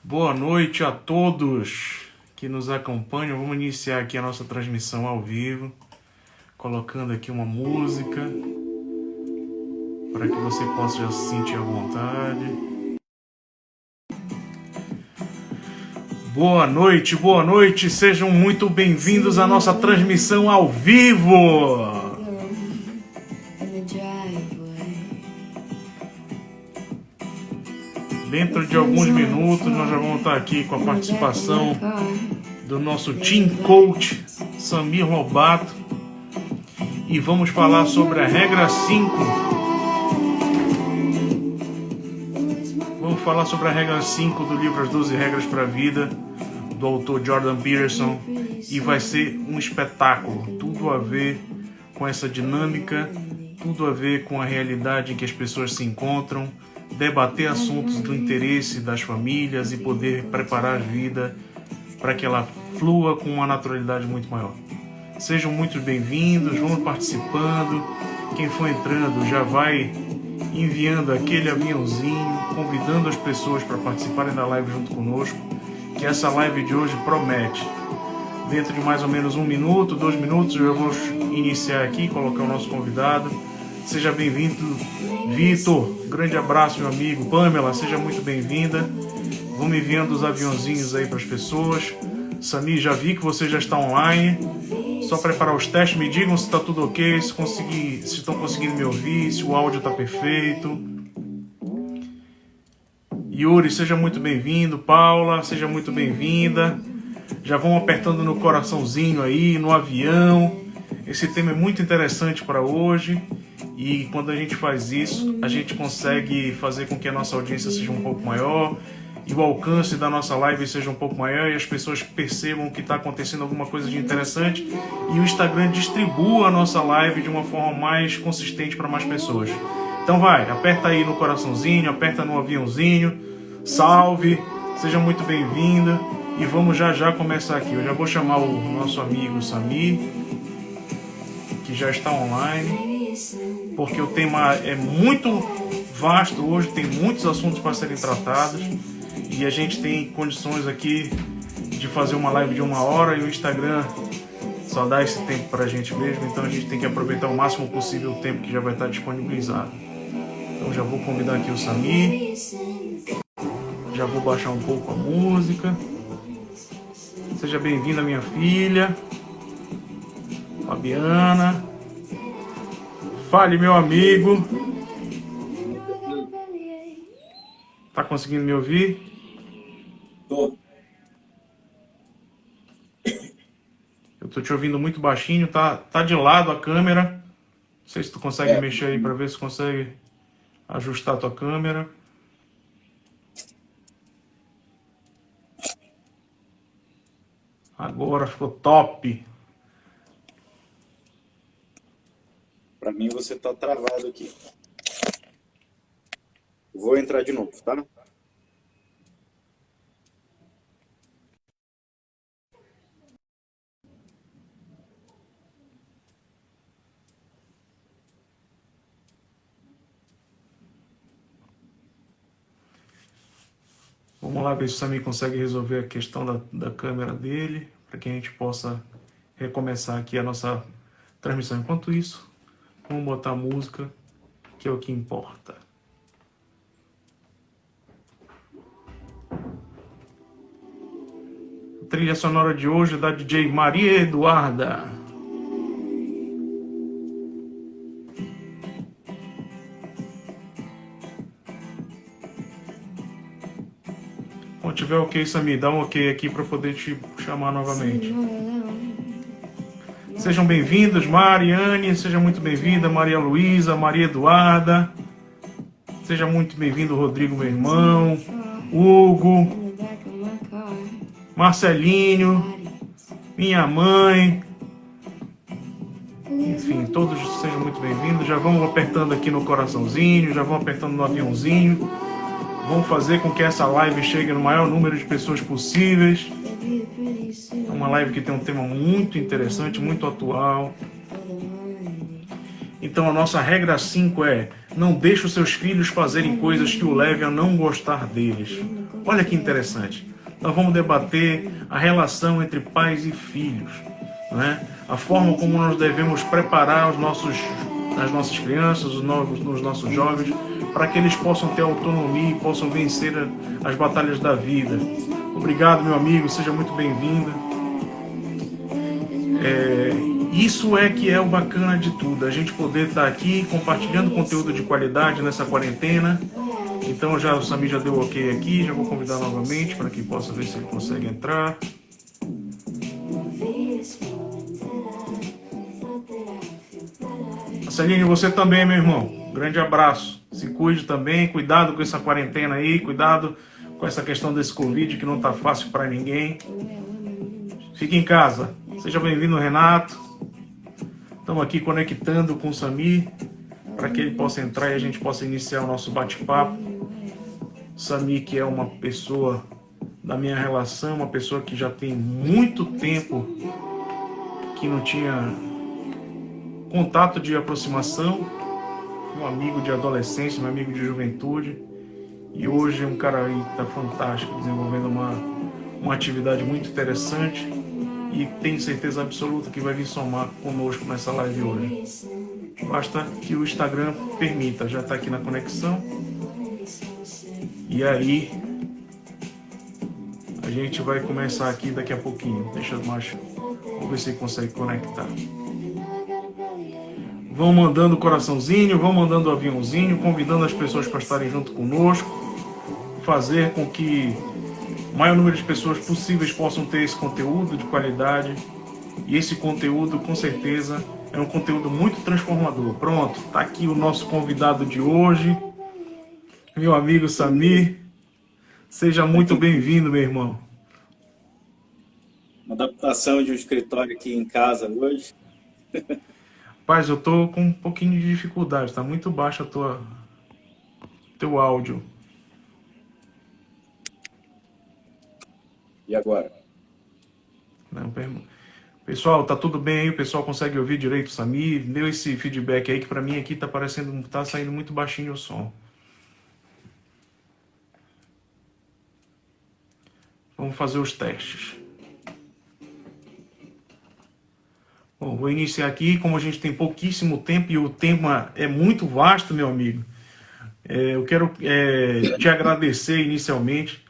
Boa noite a todos que nos acompanham. Vamos iniciar aqui a nossa transmissão ao vivo, colocando aqui uma música para que você possa já se sentir à vontade. Boa noite, sejam muito bem-vindos à nossa transmissão ao vivo. Dentro de alguns minutos nós já vamos estar aqui com a participação do nosso Team Coach, Samir Lobato, e vamos falar sobre a regra 5. Vamos falar sobre a regra 5 do livro As 12 Regras para a Vida, do autor Jordan Peterson, e vai ser um espetáculo, tudo a ver com essa dinâmica, tudo a ver com a realidade em que as pessoas se encontram, debater assuntos do interesse das famílias e poder preparar a vida para que ela flua com uma naturalidade muito maior. Sejam muito bem-vindos, vão participando. Quem for entrando já vai enviando aquele aviãozinho, convidando as pessoas para participarem da live junto conosco, que essa live de hoje promete. Dentro de mais ou menos 1 minuto, 2 minutos, eu vou iniciar aqui, colocar o nosso convidado. Seja bem-vindo, Vitor. Grande abraço, meu amigo. Pamela, seja muito bem-vinda. Vamos enviando os aviãozinhos aí para as pessoas. Samir, já vi que você já está online. Só preparar os testes. Me digam se está tudo ok, se estão conseguindo me ouvir, se o áudio está perfeito. Yuri, seja muito bem-vindo. Paula, seja muito bem-vinda. Já vão apertando no coraçãozinho aí, no avião. Esse tema é muito interessante para hoje. E quando a gente faz isso, a gente consegue fazer com que a nossa audiência seja um pouco maior e o alcance da nossa live seja um pouco maior e as pessoas percebam que está acontecendo alguma coisa de interessante e o Instagram distribua a nossa live de uma forma mais consistente para mais pessoas. Então vai, aperta aí no coraçãozinho, aperta no aviãozinho, salve, seja muito bem-vinda e vamos já começar aqui. Eu já vou chamar o nosso amigo Samir, que já está online, porque o tema é muito vasto hoje, tem muitos assuntos para serem tratados e a gente tem condições aqui de fazer uma live de 1 hora e o Instagram só dá esse tempo para a gente mesmo, então a gente tem que aproveitar o máximo possível o tempo que já vai estar disponibilizado. Então já vou convidar aqui o Samir, já vou baixar um pouco a música. Seja bem-vinda, minha filha Fabiana. Fale, meu amigo. Tá conseguindo me ouvir? Tô. Eu tô te ouvindo muito baixinho, tá de lado a câmera. Não sei se tu consegue mexer aí para ver se consegue ajustar a tua câmera. Agora ficou top. Pra mim você tá travado aqui. Vou entrar de novo, tá? Vamos lá ver se o Samir consegue resolver a questão da câmera dele, para que a gente possa recomeçar aqui a nossa transmissão. Enquanto isso, vamos botar a música, que é o que importa. A trilha sonora de hoje é da DJ Maria Eduarda. Quando tiver ok, Samir, dá um ok aqui para poder te chamar novamente. Sejam bem-vindos, Mariane, seja muito bem-vinda, Maria Luísa, Maria Eduarda. Seja muito bem-vindo, Rodrigo, meu irmão, Hugo, Marcelinho, minha mãe. Enfim, todos sejam muito bem-vindos. Já vamos apertando aqui no coraçãozinho, já vamos apertando no aviãozinho. Vamos fazer com que essa live chegue no maior número de pessoas possíveis. É uma live que tem um tema muito interessante, muito atual. Então a nossa regra 5 é: não deixe os seus filhos fazerem coisas que o levem a não gostar deles. Olha que interessante. Nós vamos debater a relação entre pais e filhos, né? A forma como nós devemos preparar as nossas crianças, os nossos jovens, para que eles possam ter autonomia e possam vencer as batalhas da vida. Obrigado, meu amigo, seja muito bem-vindo. Isso é que é o bacana de tudo, a gente poder estar aqui compartilhando conteúdo de qualidade nessa quarentena. Então o Samir já deu ok aqui, já vou convidar novamente para que possa ver se ele consegue entrar. Celine, você também, meu irmão. Grande abraço. Se cuide também, cuidado com essa quarentena aí, cuidado com essa questão desse Covid que não tá fácil para ninguém. Fique em casa. Seja bem-vindo, Renato. Estamos aqui conectando com o Samir para que ele possa entrar e a gente possa iniciar o nosso bate-papo. Samir, que é uma pessoa da minha relação, uma pessoa que já tem muito tempo que não tinha contato de aproximação, um amigo de adolescência, um amigo de juventude, e hoje é um cara aí que está fantástico, desenvolvendo uma atividade muito interessante, e tenho certeza absoluta que vai vir somar conosco nessa live hoje. Basta que o Instagram permita, já está aqui na conexão, e aí a gente vai começar aqui daqui a pouquinho. Vamos ver se ele consegue conectar. Vão mandando coraçãozinho, vão mandando aviãozinho, convidando as pessoas para estarem junto conosco, fazer com que o maior número de pessoas possíveis possam ter esse conteúdo de qualidade. E esse conteúdo, com certeza, é um conteúdo muito transformador. Pronto, está aqui o nosso convidado de hoje, meu amigo Samir. Seja muito bem-vindo, meu irmão. Uma adaptação de um escritório aqui em casa hoje. Rapaz, eu tô com um pouquinho de dificuldade, tá muito baixo teu áudio. E agora? Não, pessoal, tá tudo bem aí? O pessoal consegue ouvir direito o Samir? Deu esse feedback aí que pra mim aqui tá saindo muito baixinho o som. Vamos fazer os testes. Bom, vou iniciar aqui, como a gente tem pouquíssimo tempo e o tema é muito vasto, meu amigo. Eu quero te agradecer inicialmente.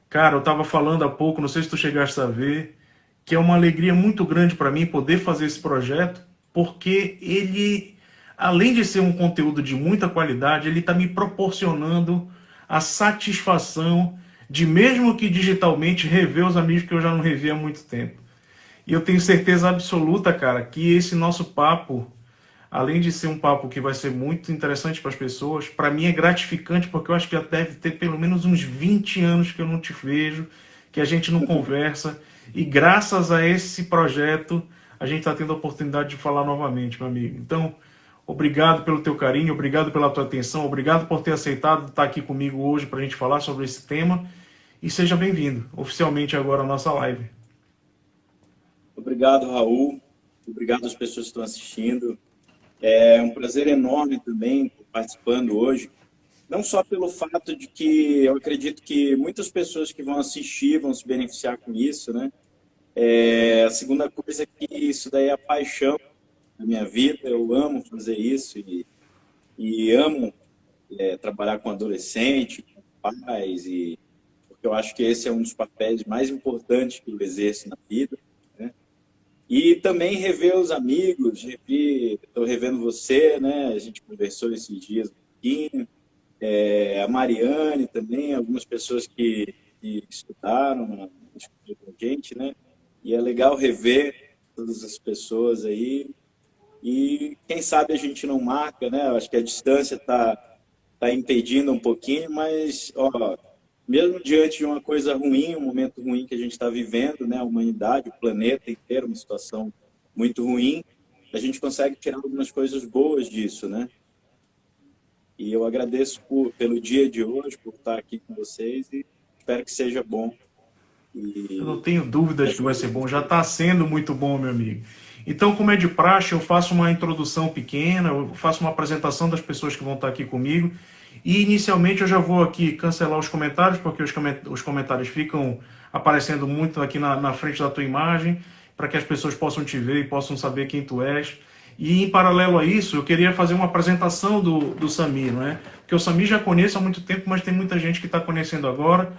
Cara, eu estava falando há pouco, não sei se tu chegaste a ver, que é uma alegria muito grande para mim poder fazer esse projeto, porque ele, além de ser um conteúdo de muita qualidade, ele está me proporcionando a satisfação de, mesmo que digitalmente, rever os amigos que eu já não revi há muito tempo. E eu tenho certeza absoluta, cara, que esse nosso papo, além de ser um papo que vai ser muito interessante para as pessoas, para mim é gratificante, porque eu acho que já deve ter pelo menos uns 20 anos que eu não te vejo, que a gente não conversa, e graças a esse projeto, a gente está tendo a oportunidade de falar novamente, meu amigo. Então, obrigado pelo teu carinho, obrigado pela tua atenção, obrigado por ter aceitado estar aqui comigo hoje para a gente falar sobre esse tema, e seja bem-vindo, oficialmente agora à nossa live. Obrigado, Raul. Obrigado às pessoas que estão assistindo. É um prazer enorme também participando hoje. Não só pelo fato de que eu acredito que muitas pessoas que vão assistir vão se beneficiar com isso, né? A segunda coisa é que isso daí é a paixão da minha vida. Eu amo fazer isso e amo trabalhar com adolescente, com pais, porque eu acho que esse é um dos papéis mais importantes que eu exerço na vida. E também rever os amigos, estou revendo você, né? A gente conversou esses dias um pouquinho. A Mariane também, algumas pessoas que estudaram com a gente, né? E é legal rever todas as pessoas aí. E quem sabe a gente não marca, né? Eu acho que a distância está impedindo um pouquinho, mas, ó, mesmo diante de uma coisa ruim, um momento ruim que a gente está vivendo, né, a humanidade, o planeta inteiro, uma situação muito ruim, a gente consegue tirar algumas coisas boas disso, né? E eu agradeço pelo dia de hoje, por estar aqui com vocês e espero que seja bom. Eu não tenho dúvidas que vai ser bom, já está sendo muito bom, meu amigo. Então, como é de praxe, eu faço uma introdução pequena, eu faço uma apresentação das pessoas que vão estar aqui comigo. E, inicialmente, eu já vou aqui cancelar os comentários, porque os comentários ficam aparecendo muito aqui na frente da tua imagem, para que as pessoas possam te ver e possam saber quem tu és. E, em paralelo a isso, eu queria fazer uma apresentação do Samir, não é? Porque o Samir já conheço há muito tempo, mas tem muita gente que está conhecendo agora.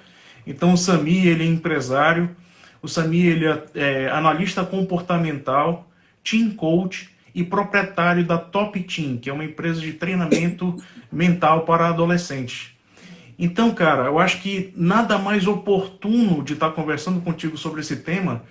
Então, o Samir, ele é empresário, o Samir, ele é analista comportamental, team coach e proprietário da Top Team, que é uma empresa de treinamento mental para adolescentes. Então, cara, eu acho que nada mais oportuno de estar conversando contigo sobre esse tema,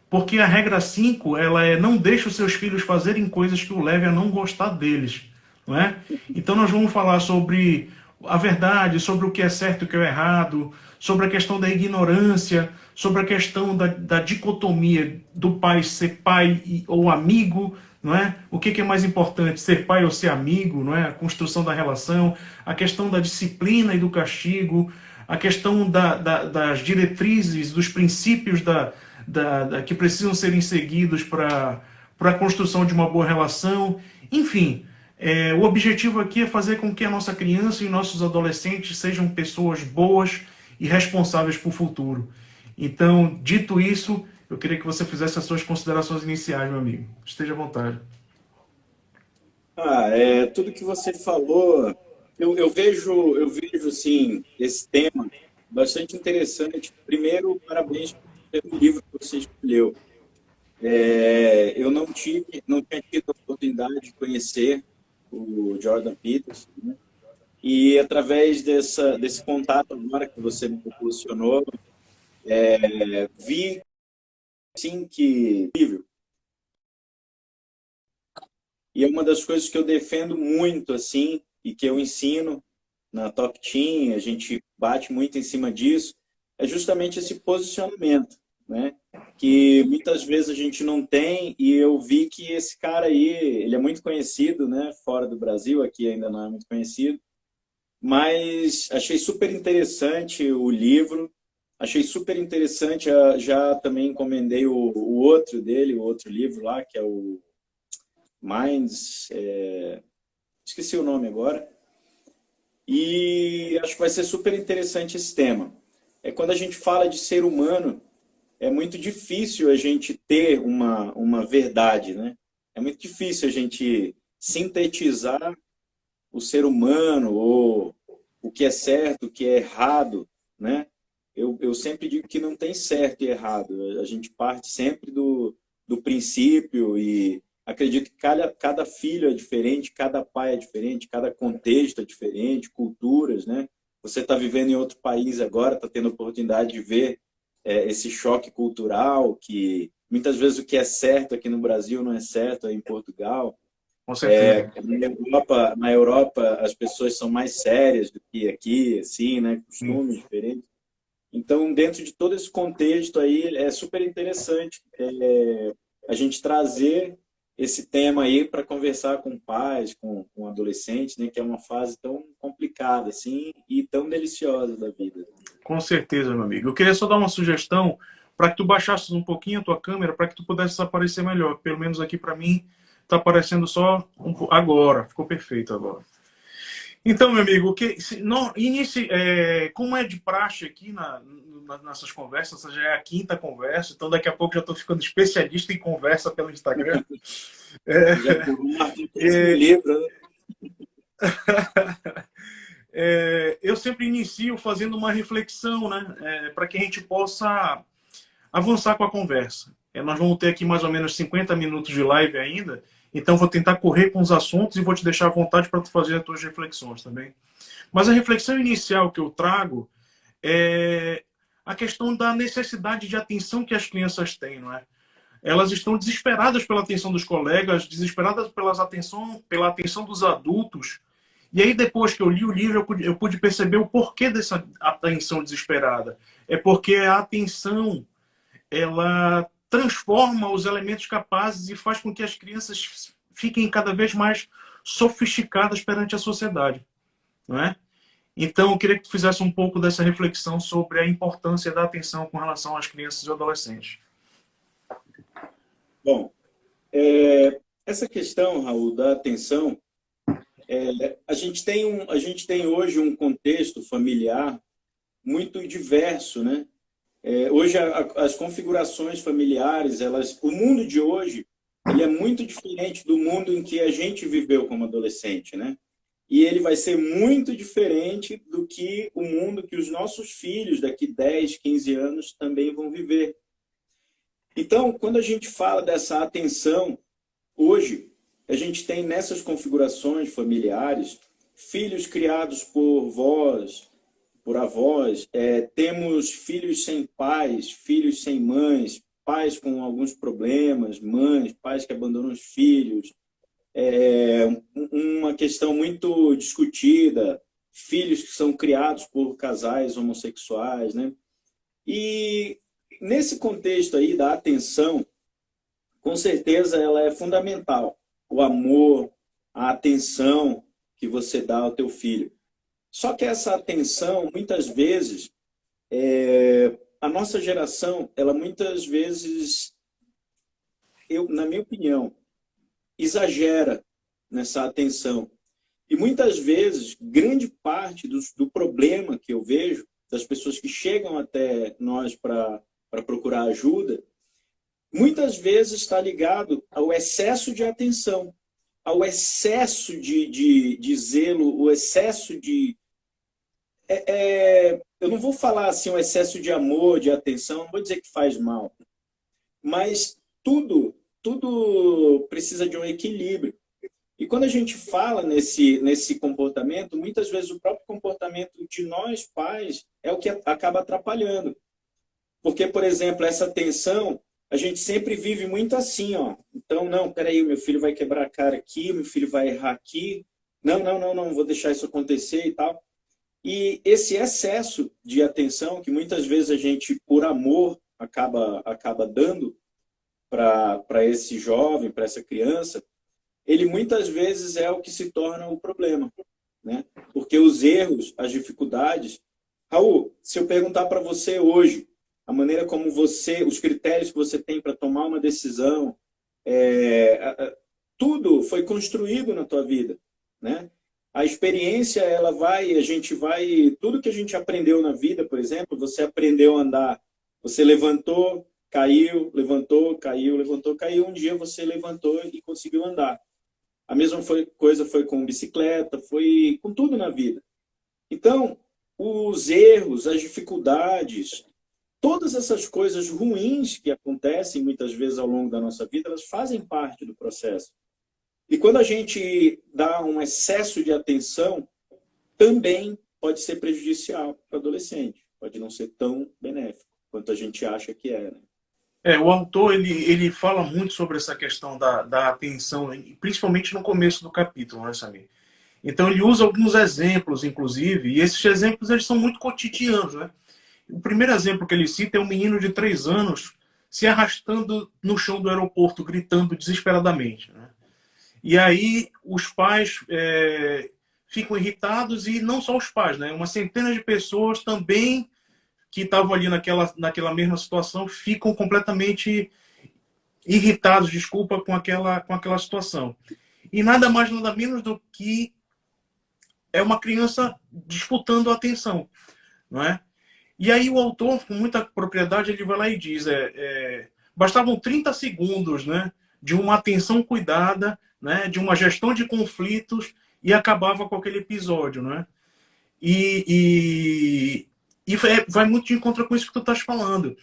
porque a regra 5, ela é: não deixe os seus filhos fazerem coisas que o levem a não gostar deles, não é? Então nós vamos falar sobre a verdade, sobre o que é certo e o que é errado, sobre a questão da ignorância, sobre a questão da dicotomia do pai ser pai ou amigo, não é? O que é mais importante, ser pai ou ser amigo, não é? A construção da relação, a questão da disciplina e do castigo, a questão das diretrizes, dos princípios que precisam serem seguidos para a construção de uma boa relação. Enfim, o objetivo aqui é fazer com que a nossa criança e nossos adolescentes sejam pessoas boas e responsáveis para o futuro. Então, dito isso, eu queria que você fizesse as suas considerações iniciais, meu amigo. Esteja à vontade. Tudo que você falou, eu vejo sim, esse tema bastante interessante. Primeiro, parabéns pelo livro que você escolheu. Eu não tinha tido a oportunidade de conhecer o Jordan Peterson, né? E através desse contato agora que você me proporcionou, vi sim que livro. E é uma das coisas que eu defendo muito assim e que eu ensino na Top Team, a gente bate muito em cima disso, é justamente esse posicionamento, né? Que muitas vezes a gente não tem, e eu vi que esse cara aí, ele é muito conhecido, né? Fora do Brasil, aqui ainda não é muito conhecido, mas achei super interessante o livro, achei super interessante, já também encomendei o outro dele, o outro livro lá, que é o Minds, esqueci o nome agora, e acho que vai ser super interessante esse tema. Quando a gente fala de ser humano, é muito difícil a gente ter uma verdade, né? É muito difícil a gente sintetizar o ser humano, ou o que é certo, o que é errado, né? Eu sempre digo que não tem certo e errado. A gente parte sempre do princípio, e acredito que cada filho é diferente, cada pai é diferente, cada contexto é diferente, culturas, né? Você está vivendo em outro país agora, está tendo a oportunidade de ver esse choque cultural, que muitas vezes o que é certo aqui no Brasil não é certo aí em Portugal. Com certeza. Na Europa as pessoas são mais sérias do que aqui, assim, né? Costumes diferentes. Então, dentro de todo esse contexto aí, é super interessante a gente trazer esse tema aí para conversar com pais, com adolescentes, né? Que é uma fase tão complicada, assim, e tão deliciosa da vida. Com certeza, meu amigo. Eu queria só dar uma sugestão para que tu baixasses um pouquinho a tua câmera, para que tu pudesse aparecer melhor. Pelo menos aqui para mim está aparecendo só agora. Ficou perfeito agora. Então, meu amigo, como é de praxe aqui nessas conversas, essa já é a quinta conversa, então daqui a pouco já estou ficando especialista em conversa pelo Instagram. Já esse livro, né? Eu sempre inicio fazendo uma reflexão, né, para que a gente possa avançar com a conversa. Nós vamos ter aqui mais ou menos 50 minutos de live ainda, então vou tentar correr com os assuntos e vou te deixar à vontade para tu fazer as tuas reflexões também. Mas a reflexão inicial que eu trago é a questão da necessidade de atenção que as crianças têm, não é? Elas estão desesperadas pela atenção dos colegas, desesperadas pela atenção dos adultos. E aí, depois que eu li o livro, eu pude perceber o porquê dessa atenção desesperada. É porque a atenção, ela transforma os elementos capazes e faz com que as crianças fiquem cada vez mais sofisticadas perante a sociedade, não é? Então, eu queria que tu fizesse um pouco dessa reflexão sobre a importância da atenção com relação às crianças e adolescentes. Bom, Essa questão, Raul, da atenção, a gente tem hoje um contexto familiar muito diverso, né? Hoje as configurações familiares, o mundo de hoje, ele é muito diferente do mundo em que a gente viveu como adolescente, né? E ele vai ser muito diferente do que o mundo que os nossos filhos daqui 10, 15 anos também vão viver. Então, quando a gente fala dessa atenção, hoje a gente tem nessas configurações familiares filhos criados por vós, por avós, temos filhos sem pais, filhos sem mães, pais com alguns problemas, mães, pais que abandonam os filhos, uma questão muito discutida, filhos que são criados por casais homossexuais, né? E nesse contexto aí da atenção, com certeza ela é fundamental. O amor, a atenção que você dá ao teu filho. Só que essa atenção, muitas vezes, a nossa geração, ela muitas vezes, na minha opinião, exagera nessa atenção. E muitas vezes, grande parte do problema que eu vejo, das pessoas que chegam até nós para procurar ajuda, muitas vezes está ligado ao excesso de atenção, ao excesso de zelo, o excesso de... eu não vou falar assim, o excesso de amor, de atenção, não vou dizer que faz mal, mas tudo precisa de um equilíbrio. E quando a gente fala nesse comportamento, muitas vezes o próprio comportamento de nós, pais, é o que acaba atrapalhando. Porque, por exemplo, essa atenção, a gente sempre vive muito assim, ó. Então, não, peraí, meu filho vai quebrar a cara aqui, meu filho vai errar aqui. Não, vou deixar isso acontecer e tal. E esse excesso de atenção, que muitas vezes a gente, por amor, acaba dando para esse jovem, para essa criança, ele muitas vezes é o que se torna o problema, né? Porque os erros, as dificuldades... Raul, se eu perguntar para você hoje, a maneira como você, os critérios que você tem para tomar uma decisão, tudo foi construído na tua vida, né? A experiência, tudo que a gente aprendeu na vida, por exemplo, você aprendeu a andar, você levantou, caiu, levantou, caiu, levantou, caiu, um dia você levantou e conseguiu andar. A mesma coisa foi com bicicleta, foi com tudo na vida. Então, os erros, as dificuldades, todas essas coisas ruins que acontecem muitas vezes ao longo da nossa vida, elas fazem parte do processo. E quando a gente dá um excesso de atenção, também pode ser prejudicial para o adolescente. Pode não ser tão benéfico quanto a gente acha que é, né? O autor ele fala muito sobre essa questão da atenção, principalmente no começo do capítulo, né, Samir? Então ele usa alguns exemplos, inclusive, e esses exemplos eles são muito cotidianos, né? O primeiro exemplo que ele cita é um menino de 3 anos se arrastando no chão do aeroporto, gritando desesperadamente, né? E aí os pais ficam irritados, e não só os pais, né? Uma centena de pessoas também que estavam ali naquela mesma situação ficam completamente irritados, desculpa, com aquela situação. E nada mais, nada menos do que é uma criança disputando a atenção, não é? E aí o autor, com muita propriedade, ele vai lá e diz, bastavam 30 segundos, né, de uma atenção cuidada, né, de uma gestão de conflitos, e acabava com aquele episódio, né? E vai muito de encontro com isso que tu estás falando.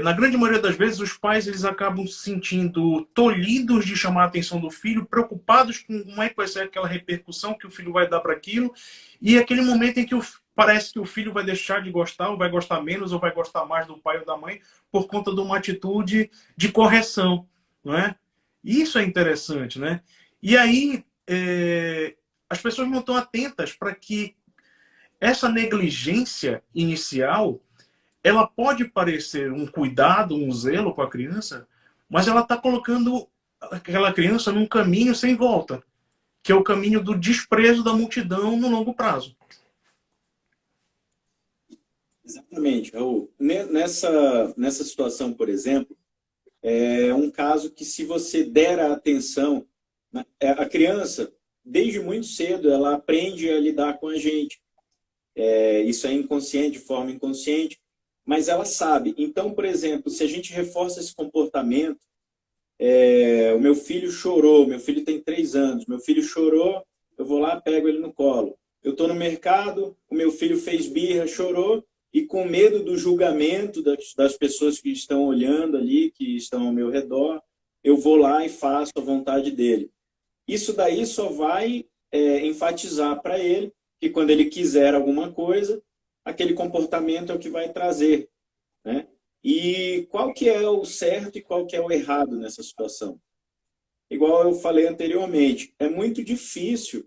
Na grande maioria das vezes, os pais eles acabam se sentindo tolhidos de chamar a atenção do filho, preocupados com como é que vai ser aquela repercussão que o filho vai dar para aquilo, e aquele momento em que parece que o filho vai deixar de gostar, ou vai gostar menos, ou vai gostar mais do pai ou da mãe, por conta de uma atitude de correção, não é? Isso é interessante, né? E aí, as pessoas não estão atentas para que essa negligência inicial, ela pode parecer um cuidado, um zelo com a criança, mas ela está colocando aquela criança num caminho sem volta, que é o caminho do desprezo da multidão no longo prazo. Exatamente, Raul. Nessa situação, por exemplo, É um caso que, se você der a atenção, a criança, desde muito cedo, ela aprende a lidar com a gente. Isso é inconsciente, de forma inconsciente, mas ela sabe. Então, por exemplo, se a gente reforça esse comportamento, o meu filho chorou, meu filho tem 3 anos, meu filho chorou, eu vou lá, pego ele no colo. Eu estou no mercado, o meu filho fez birra, chorou, e com medo do julgamento das pessoas que estão olhando ali, que estão ao meu redor, eu vou lá e faço a vontade dele. Isso daí só vai enfatizar para ele que, quando ele quiser alguma coisa, aquele comportamento é o que vai trazer, né? E qual que é o certo e qual que é o errado nessa situação? Igual eu falei anteriormente, é muito difícil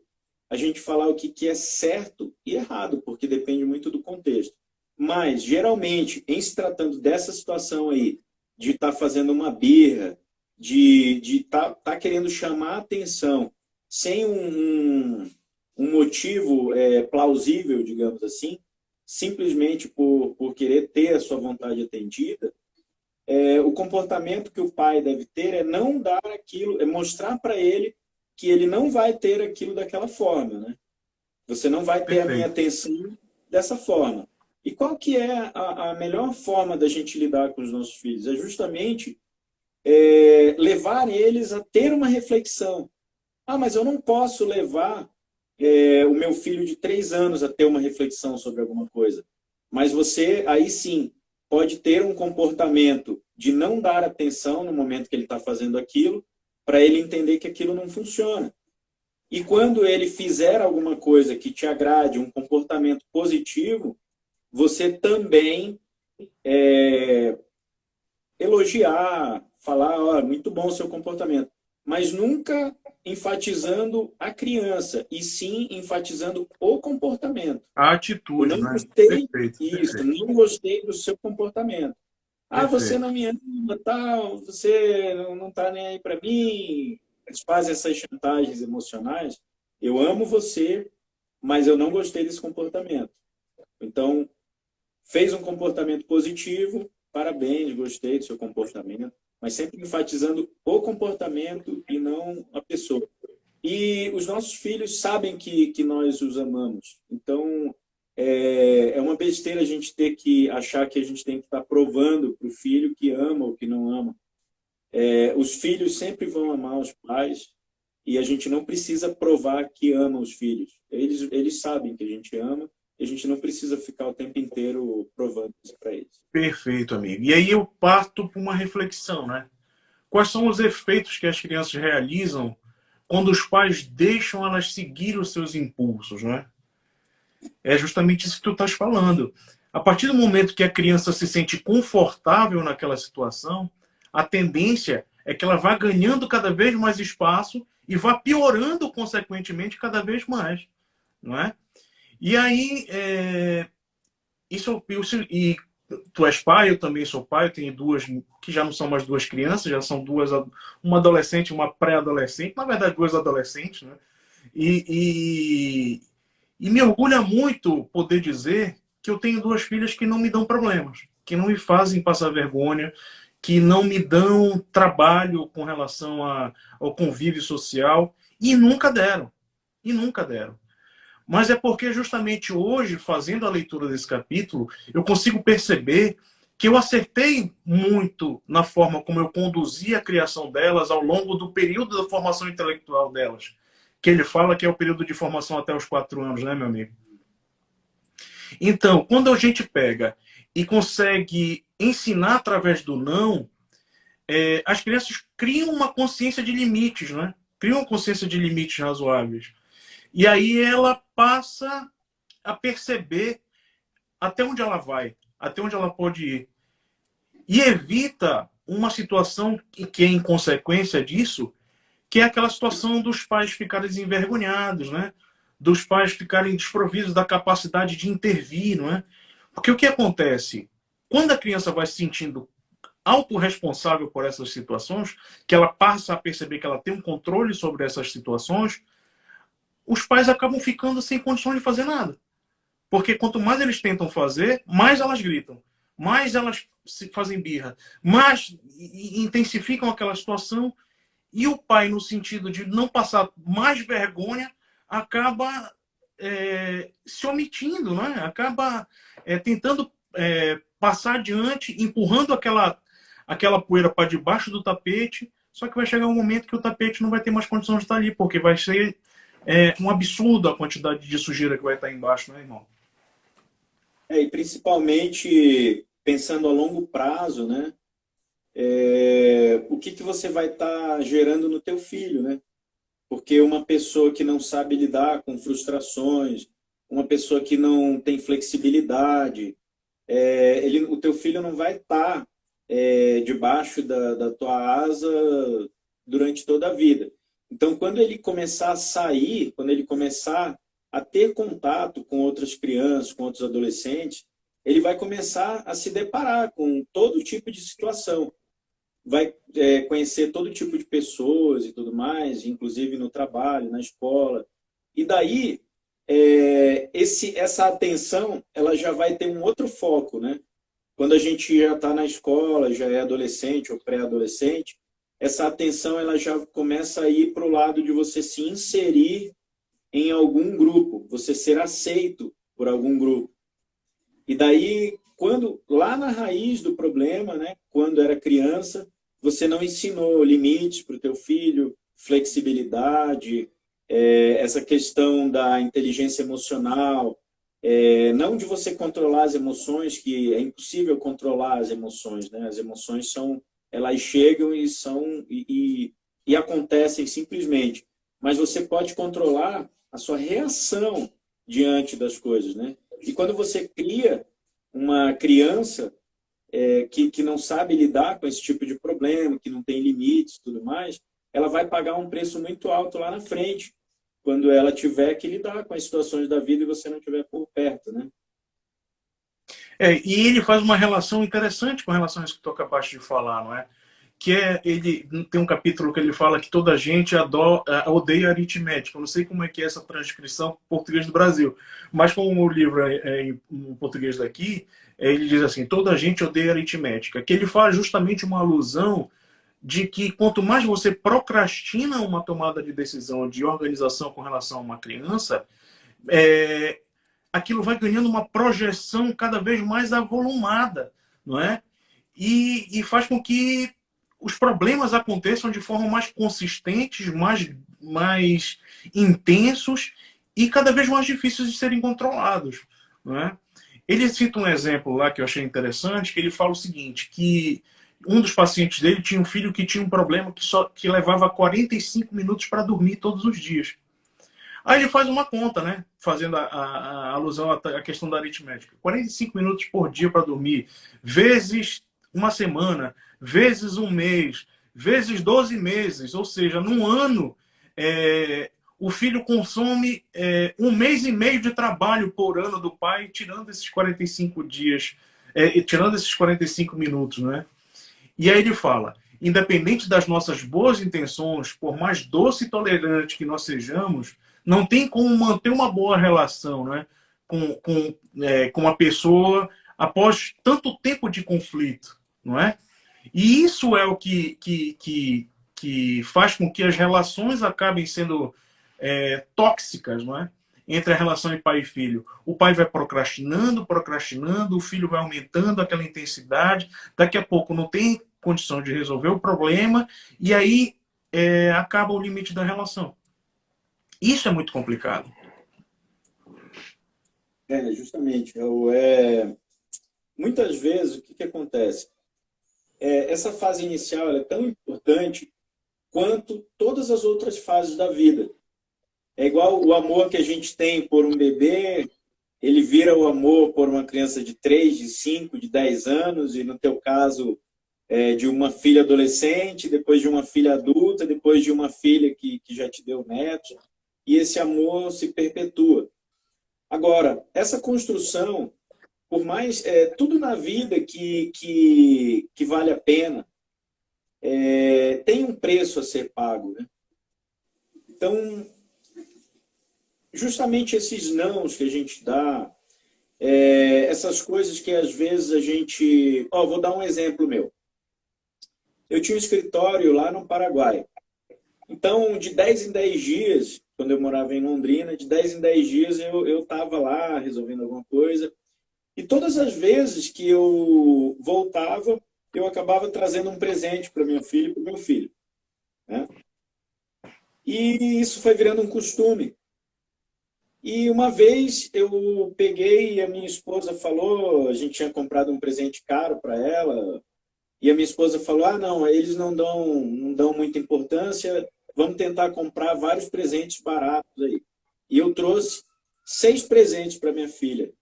a gente falar o que é certo e errado, porque depende muito do contexto. Mas, geralmente, em se tratando dessa situação aí, de estar fazendo uma birra, de estar querendo chamar a atenção sem um motivo plausível, digamos assim, simplesmente por querer ter a sua vontade atendida, o comportamento que o pai deve ter é não dar aquilo, é mostrar para ele que ele não vai ter aquilo daquela forma, né? Você não vai ter a minha atenção dessa forma. E qual que é a melhor forma da gente lidar com os nossos filhos? É justamente levar eles a ter uma reflexão. Ah, mas eu não posso levar o meu filho de 3 anos a ter uma reflexão sobre alguma coisa. Mas você, aí sim, pode ter um comportamento de não dar atenção no momento que ele está fazendo aquilo, para ele entender que aquilo não funciona. E quando ele fizer alguma coisa que te agrade, um comportamento positivo, você também elogiar, falar, muito bom o seu comportamento, mas nunca enfatizando a criança, e sim enfatizando o comportamento. A atitude, eu não né? gostei Perfeito. não gostei do seu comportamento. Ah, você não me ama, tal, você não está nem aí para mim. Eles fazem essas chantagens emocionais. Eu amo você, mas eu não gostei desse comportamento. Então, fez um comportamento positivo, parabéns, gostei do seu comportamento, mas sempre enfatizando o comportamento e não a pessoa. E os nossos filhos sabem que nós os amamos. Então, é uma besteira a gente ter que achar que a gente tem que estar provando para o filho que ama ou que não ama. Os filhos sempre vão amar os pais, e a gente não precisa provar que ama os filhos. Eles sabem que a gente ama, e a gente não precisa ficar o tempo inteiro provando isso para eles. Perfeito, amigo. E aí eu parto para uma reflexão, né? Quais são os efeitos que as crianças realizam quando os pais deixam elas seguir os seus impulsos, né? É justamente isso que tu estás falando. A partir do momento que a criança se sente confortável naquela situação, a tendência é que ela vá ganhando cada vez mais espaço e vá piorando, consequentemente, cada vez mais, não é? E aí, e tu és pai, eu também sou pai, eu tenho 2 que já não são mais 2 crianças, já são 2, uma adolescente e uma pré-adolescente, na verdade 2 adolescentes, né? E me orgulha muito poder dizer que eu tenho 2 filhas que não me dão problemas, que não me fazem passar vergonha, que não me dão trabalho com relação ao convívio social, e nunca deram. E nunca deram. Mas é porque justamente hoje, fazendo a leitura desse capítulo, eu consigo perceber que eu acertei muito na forma como eu conduzi a criação delas ao longo do período da formação intelectual delas. Que ele fala que é o período de formação até os 4 anos, né, meu amigo? Então, quando a gente pega e consegue ensinar através do não, as crianças criam uma consciência de limites, né? Criam uma consciência de limites razoáveis. E aí ela passa a perceber até onde ela vai, até onde ela pode ir. E evita uma situação que é em consequência disso, que é aquela situação dos pais ficarem envergonhados, né? Dos pais ficarem desprovidos da capacidade de intervir, não é? Porque o que acontece? Quando a criança vai se sentindo autorresponsável por essas situações, que ela passa a perceber que ela tem um controle sobre essas situações, os pais acabam ficando sem condições de fazer nada. Porque quanto mais eles tentam fazer, mais elas gritam. mais elas se fazem birra, mais intensificam aquela situação, e o pai, no sentido de não passar mais vergonha, acaba se omitindo, né? Acaba tentando passar adiante, empurrando aquela poeira para debaixo do tapete, só que vai chegar um momento que o tapete não vai ter mais condição de estar ali, porque vai ser um absurdo a quantidade de sujeira que vai estar embaixo, né, irmão? E principalmente pensando a longo prazo, né? O que você vai estar gerando no teu filho, né? Porque uma pessoa que não sabe lidar com frustrações, uma pessoa que não tem flexibilidade, o teu filho não vai estar debaixo da tua asa durante toda a vida. Então, quando ele começar a sair, quando ele começar a ter contato com outras crianças, com outros adolescentes, ele vai começar a se deparar com todo tipo de situação. Vai conhecer todo tipo de pessoas e tudo mais, inclusive no trabalho, na escola. E daí, essa atenção, ela já vai ter um outro foco, né? Quando a gente já está na escola, já é adolescente ou pré-adolescente, essa atenção ela já começa a ir para o lado de você se inserir em algum grupo, você ser aceito por algum grupo. E daí, quando lá na raiz do problema, né, quando era criança, você não ensinou limites para o teu filho, flexibilidade, essa questão da inteligência emocional, não de você controlar as emoções, que é impossível controlar as emoções, né? As emoções elas chegam e acontecem simplesmente, mas você pode controlar a sua reação diante das coisas, né? E quando você cria uma criança que não sabe lidar com esse tipo de problema, que não tem limites e tudo mais, ela vai pagar um preço muito alto lá na frente, quando ela tiver que lidar com as situações da vida e você não estiver por perto, né? E ele faz uma relação interessante com relação a isso que tu acabaste de falar, não é? Ele tem um capítulo que ele fala que toda gente odeia aritmética. Eu não sei como é que é essa transcrição em português do Brasil, mas como o livro é em português daqui, ele diz assim, toda gente odeia aritmética, que ele faz justamente uma alusão de que quanto mais você procrastina uma tomada de decisão, de organização com relação a uma criança, aquilo vai ganhando uma projeção cada vez mais avolumada, não é? E faz com que os problemas aconteçam de forma mais consistentes, mais intensos e cada vez mais difíceis de serem controlados, não é? Ele cita um exemplo lá que eu achei interessante, que ele fala o seguinte, que um dos pacientes dele tinha um filho que tinha um problema que levava 45 minutos para dormir todos os dias. Aí ele faz uma conta, né? Fazendo a alusão à questão da aritmética. 45 minutos por dia para dormir, vezes uma semana, vezes um mês, vezes 12 meses. Ou seja, num ano, o filho consome 1 mês e meio de trabalho por ano do pai, tirando esses 45 dias, tirando esses 45 minutos, né? E aí ele fala, independente das nossas boas intenções, por mais doce e tolerante que nós sejamos, não tem como manter uma boa relação, né, com uma pessoa após tanto tempo de conflito, não é? E isso é o que faz com que as relações acabem sendo tóxicas, não é? Entre a relação de pai e filho. O pai vai procrastinando, procrastinando, o filho vai aumentando aquela intensidade, daqui a pouco não tem condição de resolver o problema, e aí acaba o limite da relação. Isso é muito complicado. Justamente. Muitas vezes, o que acontece? Essa fase inicial é tão importante quanto todas as outras fases da vida. É igual o amor que a gente tem por um bebê, ele vira o amor por uma criança de 3, de 5, de 10 anos, e no teu caso, de uma filha adolescente, depois de uma filha adulta, depois de uma filha que já te deu neto, e esse amor se perpetua. Agora, essa construção, por mais tudo na vida que vale a pena, tem um preço a ser pago, né? Então, justamente esses nãos que a gente dá, essas coisas que às vezes a gente... vou dar um exemplo meu. Eu tinha um escritório lá no Paraguai. Então, de 10 em 10 dias, quando eu morava em Londrina, de 10 em 10 dias eu estava lá resolvendo alguma coisa. E todas as vezes que eu voltava, eu acabava trazendo um presente para minha filha e para o meu filho, né? E isso foi virando um costume. E uma vez eu peguei e a minha esposa falou, a gente tinha comprado um presente caro para ela, e a minha esposa falou, não, eles não dão muita importância, vamos tentar comprar vários presentes baratos aí. E eu trouxe 6 presentes para minha filha.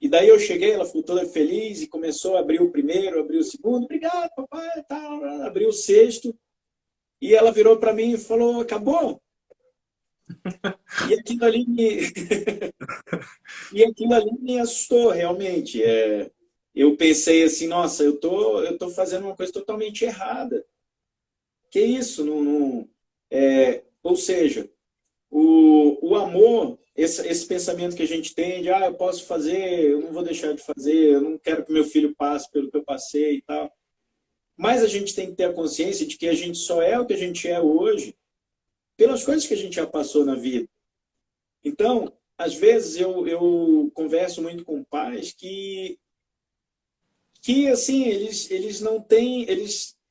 E daí eu cheguei, ela ficou toda feliz e começou a abrir o primeiro, abrir o segundo, obrigado, papai, tal, abriu o sexto. E ela virou para mim e falou, acabou? E aquilo ali me, e aquilo ali me assustou, realmente. Eu pensei assim, nossa, eu tô fazendo uma coisa totalmente errada. Que isso? Ou seja, o amor, esse pensamento que a gente tem de, eu posso fazer, eu não vou deixar de fazer, eu não quero que meu filho passe pelo que eu passei e tal. Mas a gente tem que ter a consciência de que a gente só é o que a gente é hoje pelas coisas que a gente já passou na vida. Então, às vezes eu converso muito com pais que assim, eles não têm,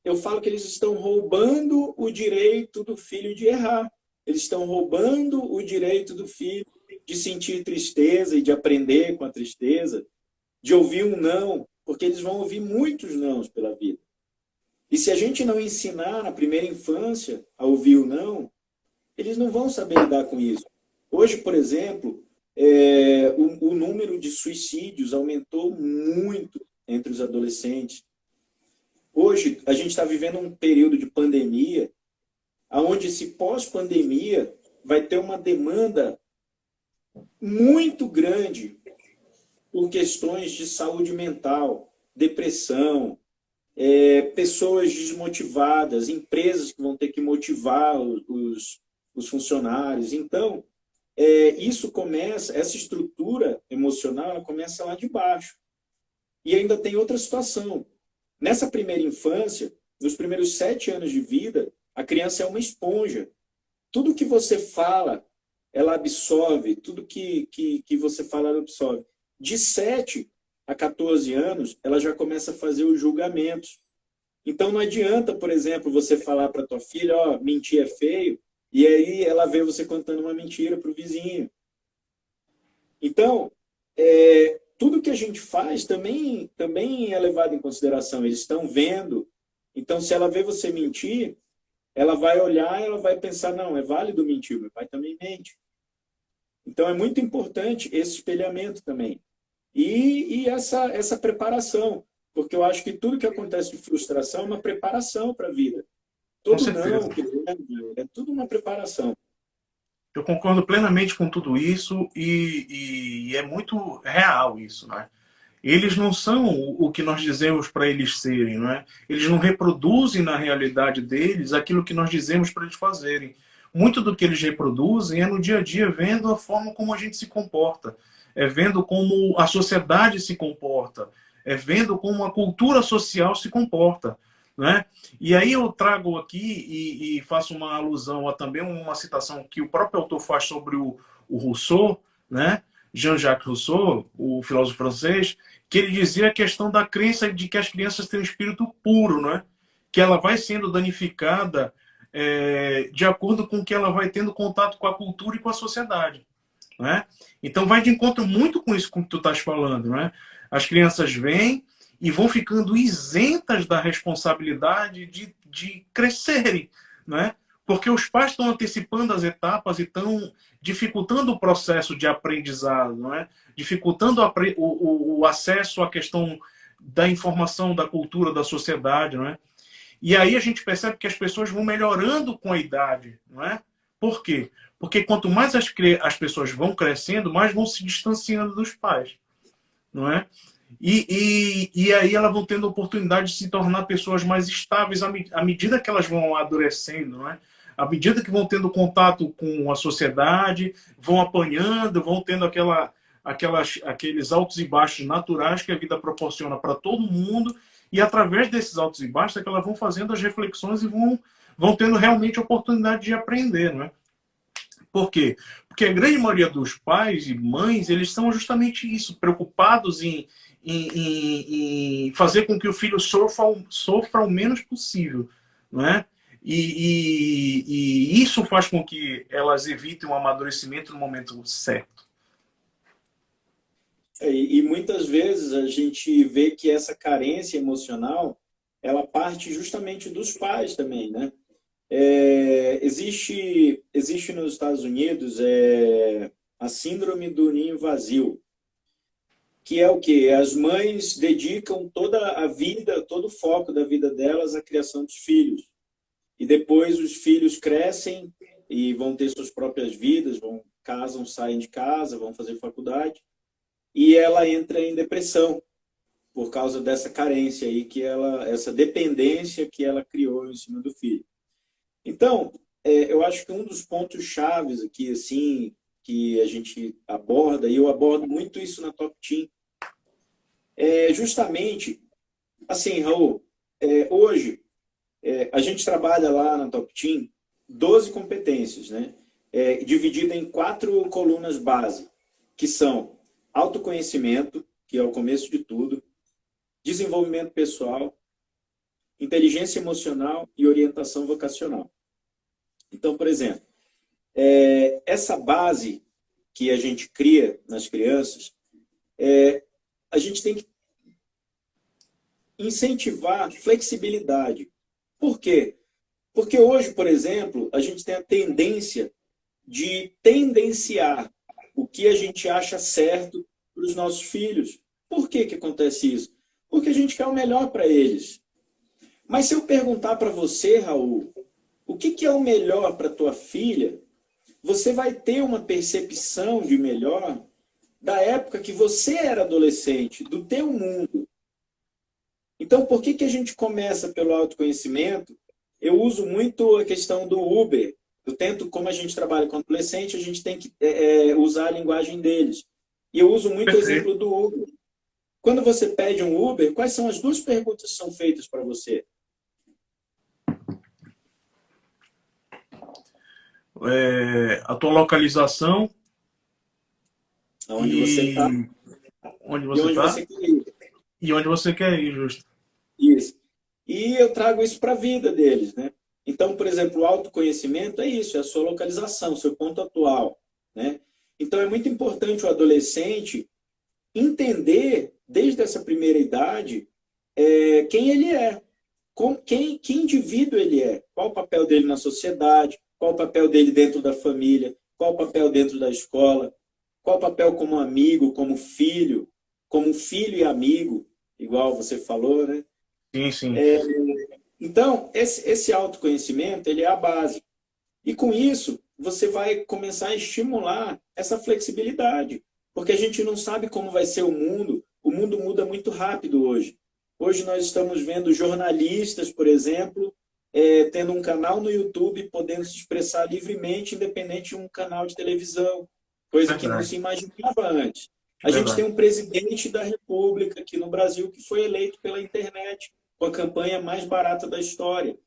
eu falo que eles estão roubando o direito do filho de errar. Eles estão roubando o direito do filho de sentir tristeza e de aprender com a tristeza, de ouvir um não, porque eles vão ouvir muitos nãos pela vida. E se a gente não ensinar na primeira infância a ouvir o não, eles não vão saber lidar com isso. Hoje, por exemplo, o número de suicídios aumentou muito entre os adolescentes. Hoje, a gente está vivendo um período de pandemia, onde esse pós-pandemia vai ter uma demanda muito grande por questões de saúde mental, depressão, pessoas desmotivadas, empresas que vão ter que motivar os funcionários. Então, isso começa, essa estrutura emocional, ela começa lá de baixo. E ainda tem outra situação. Nessa primeira infância, nos primeiros 7 anos de vida, a criança é uma esponja. Tudo que você fala, ela absorve. Tudo que você fala, ela absorve. De 7 a 14 anos, ela já começa a fazer os julgamentos. Então, não adianta, por exemplo, você falar para tua filha, mentir é feio, e aí ela vê você contando uma mentira para o vizinho. Então, tudo que a gente faz também é levado em consideração. Eles estão vendo. Então, se ela vê você mentir, ela vai olhar, ela vai pensar, não, é válido mentir, meu pai também mente. Então, é muito importante esse espelhamento também. E essa preparação. Porque eu acho que tudo que acontece de frustração é uma preparação para a vida. Todo não, é tudo uma preparação. Eu concordo plenamente com tudo isso e é muito real isso, né? Eles não são o que nós dizemos para eles serem, não é? Eles não reproduzem na realidade deles aquilo que nós dizemos para eles fazerem. Muito do que eles reproduzem é no dia a dia, vendo a forma como a gente se comporta, vendo como a sociedade se comporta, vendo como a cultura social se comporta. Né? E aí eu trago aqui e faço uma alusão a também uma citação que o próprio autor faz sobre o Rousseau, né? Jean-Jacques Rousseau, o filósofo francês, que ele dizia a questão da crença de que as crianças têm um espírito puro, né? Que ela vai sendo danificada de acordo com que ela vai tendo contato com a cultura e com a sociedade. Né? Então vai de encontro muito com isso que tu estás falando. Né? As crianças vêm e vão ficando isentas da responsabilidade de crescerem, né? Porque os pais estão antecipando as etapas e estão dificultando o processo de aprendizado, né? Dificultando o acesso à questão da informação, da cultura, da sociedade, né? E aí a gente percebe que as pessoas vão melhorando com a idade, não é? Por quê? Porque quanto mais as pessoas vão crescendo, mais vão se distanciando dos pais, não é? E aí elas vão tendo a oportunidade de se tornar pessoas mais estáveis à medida que elas vão amadurecendo, não é? À medida que vão tendo contato com a sociedade, vão apanhando, vão tendo aqueles altos e baixos naturais que a vida proporciona para todo mundo, e através desses altos e baixos é que elas vão fazendo as reflexões e vão tendo realmente a oportunidade de aprender, não é? Por quê? Porque a grande maioria dos pais e mães, eles são justamente isso, preocupados em fazer com que o filho sofra o menos possível, não é? E isso faz com que elas evitem o amadurecimento no momento certo. E muitas vezes a gente vê que essa carência emocional, ela parte justamente dos pais também, né? Existe nos Estados Unidos a síndrome do ninho vazio, que é o quê? As mães dedicam toda a vida, todo o foco da vida delas à criação dos filhos. E depois os filhos crescem e vão ter suas próprias vidas, casam, saem de casa, vão fazer faculdade, e ela entra em depressão por causa dessa carência aí, essa dependência que ela criou em cima do filho. Então, eu acho que um dos pontos chaves aqui, assim, que a gente aborda, e eu abordo muito isso na Top Team, é justamente, assim, Raul, hoje, a gente trabalha lá na Top Team 12 competências, né? Dividida em 4 colunas base, que são autoconhecimento, que é o começo de tudo, desenvolvimento pessoal, inteligência emocional e orientação vocacional. Então, por exemplo, essa base que a gente cria nas crianças, a gente tem que incentivar flexibilidade. Por quê? Porque hoje, por exemplo, a gente tem a tendência de tendenciar o que a gente acha certo para os nossos filhos. Por que acontece isso? Porque a gente quer o melhor para eles. Mas se eu perguntar para você, Raul, o que é o melhor para tua filha, você vai ter uma percepção de melhor da época que você era adolescente, do teu mundo. Então, por que a gente começa pelo autoconhecimento? Eu uso muito a questão do Uber. Eu tento, como a gente trabalha com adolescente, a gente tem que usar a linguagem deles. E eu uso muito o exemplo do Uber. Quando você pede um Uber, quais são as 2 perguntas que são feitas para você? A tua localização. Onde você está. Onde você está. E onde você quer ir, justo. Isso. E eu trago isso para a vida deles, né? Então, por exemplo, o autoconhecimento é isso, é a sua localização, seu ponto atual, né? Então, é muito importante o adolescente entender, desde essa primeira idade, quem ele é, que indivíduo ele é, qual o papel dele na sociedade, qual o papel dele dentro da família, qual o papel dentro da escola, qual o papel como amigo, como filho e amigo, igual você falou, né? Sim, sim. Então, esse autoconhecimento, ele é a base. E com isso, você vai começar a estimular essa flexibilidade. Porque a gente não sabe como vai ser o mundo muda muito rápido hoje. Hoje nós estamos vendo jornalistas, por exemplo, tendo um canal no YouTube, podendo se expressar livremente, independente de um canal de televisão, coisa que não se imaginava antes. A gente tem um presidente da República aqui no Brasil que foi eleito pela internet, com a campanha mais barata da história.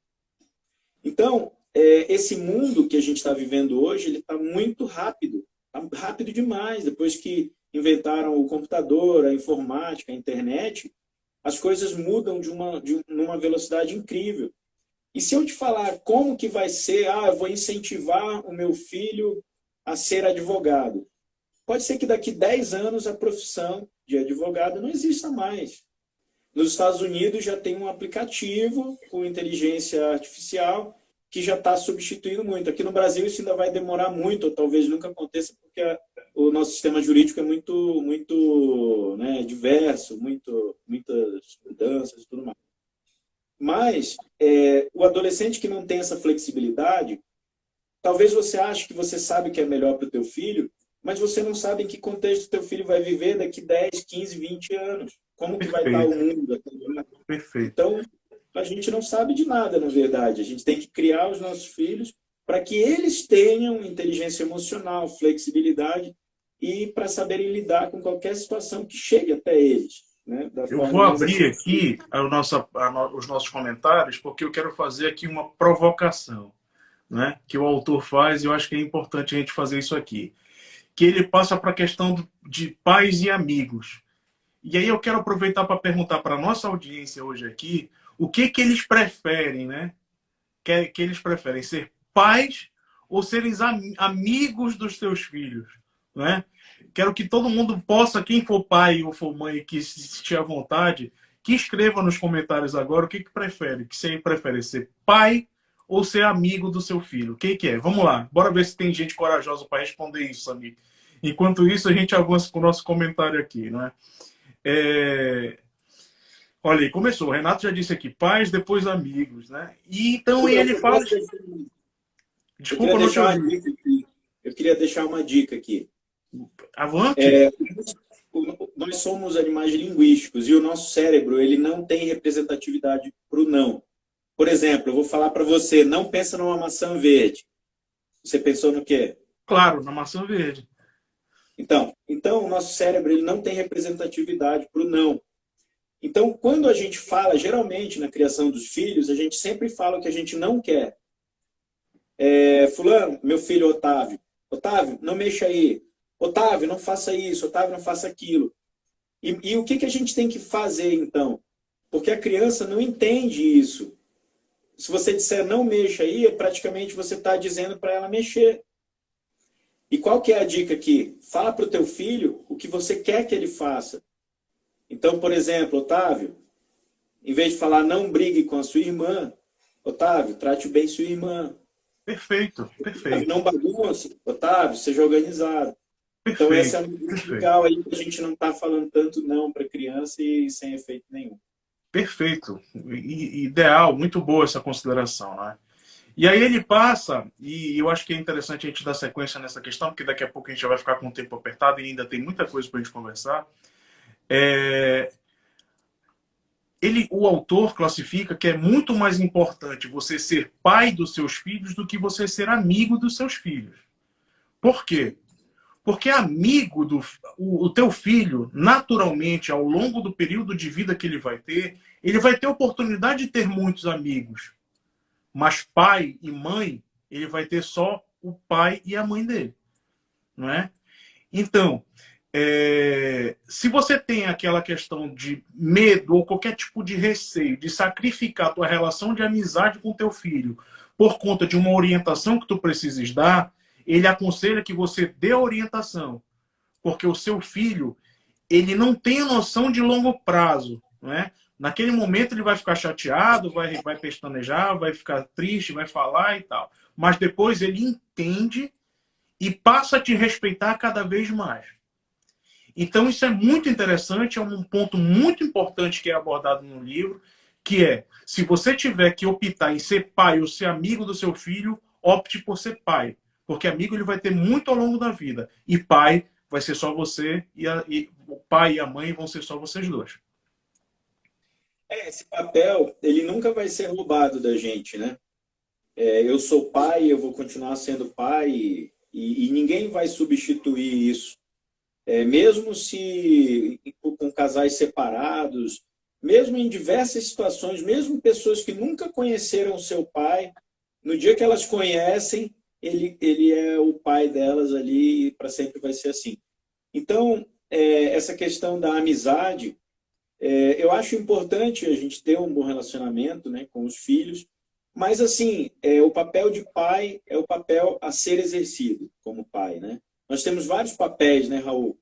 Então, esse mundo que a gente está vivendo hoje, ele está muito rápido, rápido demais. Depois que inventaram o computador, a informática, a internet, as coisas mudam numa velocidade incrível. E se eu te falar como que vai ser, eu vou incentivar o meu filho a ser advogado. Pode ser que daqui 10 anos a profissão de advogado não exista mais. Nos Estados Unidos já tem um aplicativo com inteligência artificial que já está substituindo muito. Aqui no Brasil isso ainda vai demorar muito, ou talvez nunca aconteça, porque o nosso sistema jurídico é muito diverso, muitas mudanças e tudo mais. Mas o adolescente que não tem essa flexibilidade, talvez você ache que você sabe o que é melhor para o teu filho, mas você não sabe em que contexto o teu filho vai viver daqui 10, 15, 20 anos. Como que vai estar o mundo? Perfeito. Então, a gente não sabe de nada, na verdade. A gente tem que criar os nossos filhos para que eles tenham inteligência emocional, flexibilidade e para saberem lidar com qualquer situação que chegue até eles. Né, eu vou abrir aqui os nossos comentários, porque eu quero fazer aqui uma provocação, né, que o autor faz, e eu acho que é importante a gente fazer isso aqui. Que ele passa para a questão de pais e amigos. E aí eu quero aproveitar para perguntar para a nossa audiência hoje aqui o que eles preferem, né? Que eles preferem ser pais ou serem amigos dos seus filhos, né? Quero que todo mundo possa, quem for pai ou for mãe que se sentir à vontade, que escreva nos comentários agora o que prefere. Que você prefere ser pai ou ser amigo do seu filho? O que é? Vamos lá. Bora ver se tem gente corajosa para responder isso, amigo. Enquanto isso, a gente avança com o nosso comentário aqui, né? Olha aí, começou. O Renato já disse aqui, pais, depois amigos, né? E então ele fala... Desculpa, não te ouvi. Eu queria deixar uma dica aqui. Avante. Nós somos animais linguísticos e o nosso cérebro ele não tem representatividade para o não. Por exemplo, eu vou falar para você, não pensa numa maçã verde. Você pensou no quê? Claro, na maçã verde. Então o nosso cérebro ele não tem representatividade para o não. Então, quando a gente fala, geralmente na criação dos filhos, a gente sempre fala o que a gente não quer. Fulano, meu filho Otávio, Otávio, não mexa aí. Otávio, não faça isso. Otávio, não faça aquilo. E o que a gente tem que fazer, então? Porque a criança não entende isso. Se você disser não mexa aí, praticamente você está dizendo para ela mexer. E qual que é a dica aqui? Fala para o teu filho o que você quer que ele faça. Então, por exemplo, Otávio, em vez de falar não brigue com a sua irmã, Otávio, trate bem sua irmã. Perfeito, perfeito. Não bagunce, Otávio, seja organizado. Perfeito, então, essa é muito legal aí, que a gente não está falando tanto não para criança e sem efeito nenhum. Perfeito. Ideal, muito boa essa consideração, né? E aí ele passa, e eu acho que é interessante a gente dar sequência nessa questão, porque daqui a pouco a gente já vai ficar com o tempo apertado e ainda tem muita coisa para a gente conversar. O autor classifica que é muito mais importante você ser pai dos seus filhos do que você ser amigo dos seus filhos. Por quê? Porque amigo o teu filho, naturalmente, ao longo do período de vida que ele vai ter oportunidade de ter muitos amigos. Mas pai e mãe, ele vai ter só o pai e a mãe dele. Não é? Então, se você tem aquela questão de medo ou qualquer tipo de receio de sacrificar a tua relação de amizade com teu filho por conta de uma orientação que tu precises dar, ele aconselha que você dê a orientação, porque o seu filho ele não tem a noção de longo prazo, não é? Naquele momento ele vai ficar chateado, vai pestanejar, vai ficar triste, vai falar e tal, mas depois ele entende e passa a te respeitar cada vez mais. Então isso é muito interessante, é um ponto muito importante que é abordado no livro, que é, se você tiver que optar em ser pai ou ser amigo do seu filho, opte por ser pai. Porque amigo ele vai ter muito ao longo da vida. E pai vai ser só você, e o pai e a mãe vão ser só vocês dois. Esse papel, ele nunca vai ser roubado da gente, né? Eu sou pai, eu vou continuar sendo pai, e ninguém vai substituir isso. Mesmo se com casais separados, mesmo em diversas situações, mesmo pessoas que nunca conheceram seu pai, no dia que elas conhecem, ele é o pai delas ali e para sempre vai ser assim. Então, essa questão da amizade, eu acho importante a gente ter um bom relacionamento, né, com os filhos, mas assim, o papel de pai é o papel a ser exercido como pai, né? Nós temos vários papéis, né, Raul?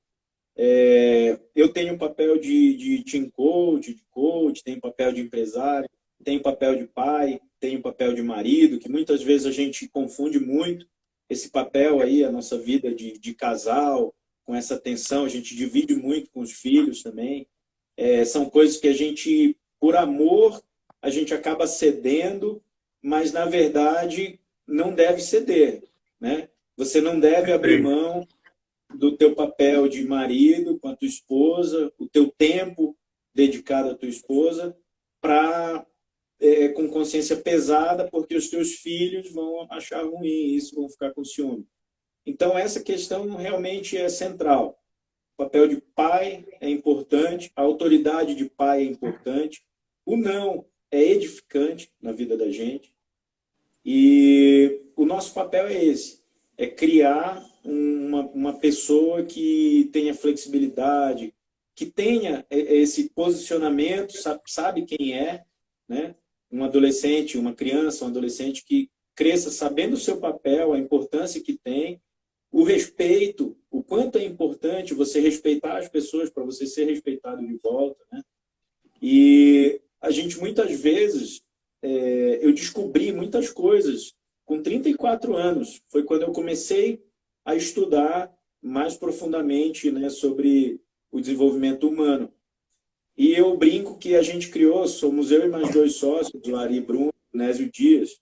Eu tenho o papel de team coach, tenho o papel de empresário, tenho o papel de pai, tenho o papel de marido, que muitas vezes a gente confunde muito esse papel aí, a nossa vida de casal, com essa tensão, a gente divide muito com os filhos também. São coisas que a gente, por amor, a gente acaba cedendo, mas na verdade não deve ceder, né? Você não deve abrir mão do teu papel de marido com a tua esposa, o teu tempo dedicado à tua esposa, com consciência pesada, porque os teus filhos vão achar ruim isso, vão ficar com ciúme. Então, essa questão realmente é central. O papel de pai é importante, a autoridade de pai é importante, o não é edificante na vida da gente. E o nosso papel é esse, é criar uma pessoa que tenha flexibilidade, que tenha esse posicionamento, sabe quem é, né? Um adolescente, uma criança, um adolescente que cresça sabendo o seu papel, a importância que tem, o respeito, o quanto é importante você respeitar as pessoas para você ser respeitado de volta, né? E a gente muitas vezes, eu descobri muitas coisas com 34 anos. Foi quando eu comecei a estudar mais profundamente, né, sobre o desenvolvimento humano. E eu brinco que a gente criou, somos eu e mais dois sócios, o Ari Bruno, o Nésio Dias,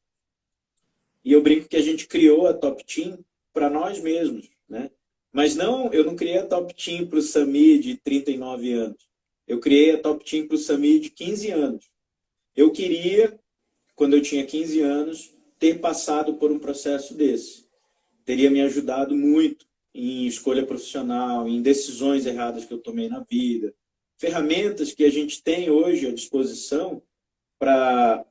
e eu brinco que a gente criou a Top Team para nós mesmos, né? Mas não, eu não criei a Top Team para o Sami de 39 anos. Eu criei a Top Team para o Sami de 15 anos. Eu queria, quando eu tinha 15 anos, ter passado por um processo desse. Teria me ajudado muito em escolha profissional, em decisões erradas que eu tomei na vida. Ferramentas que a gente tem hoje à disposição para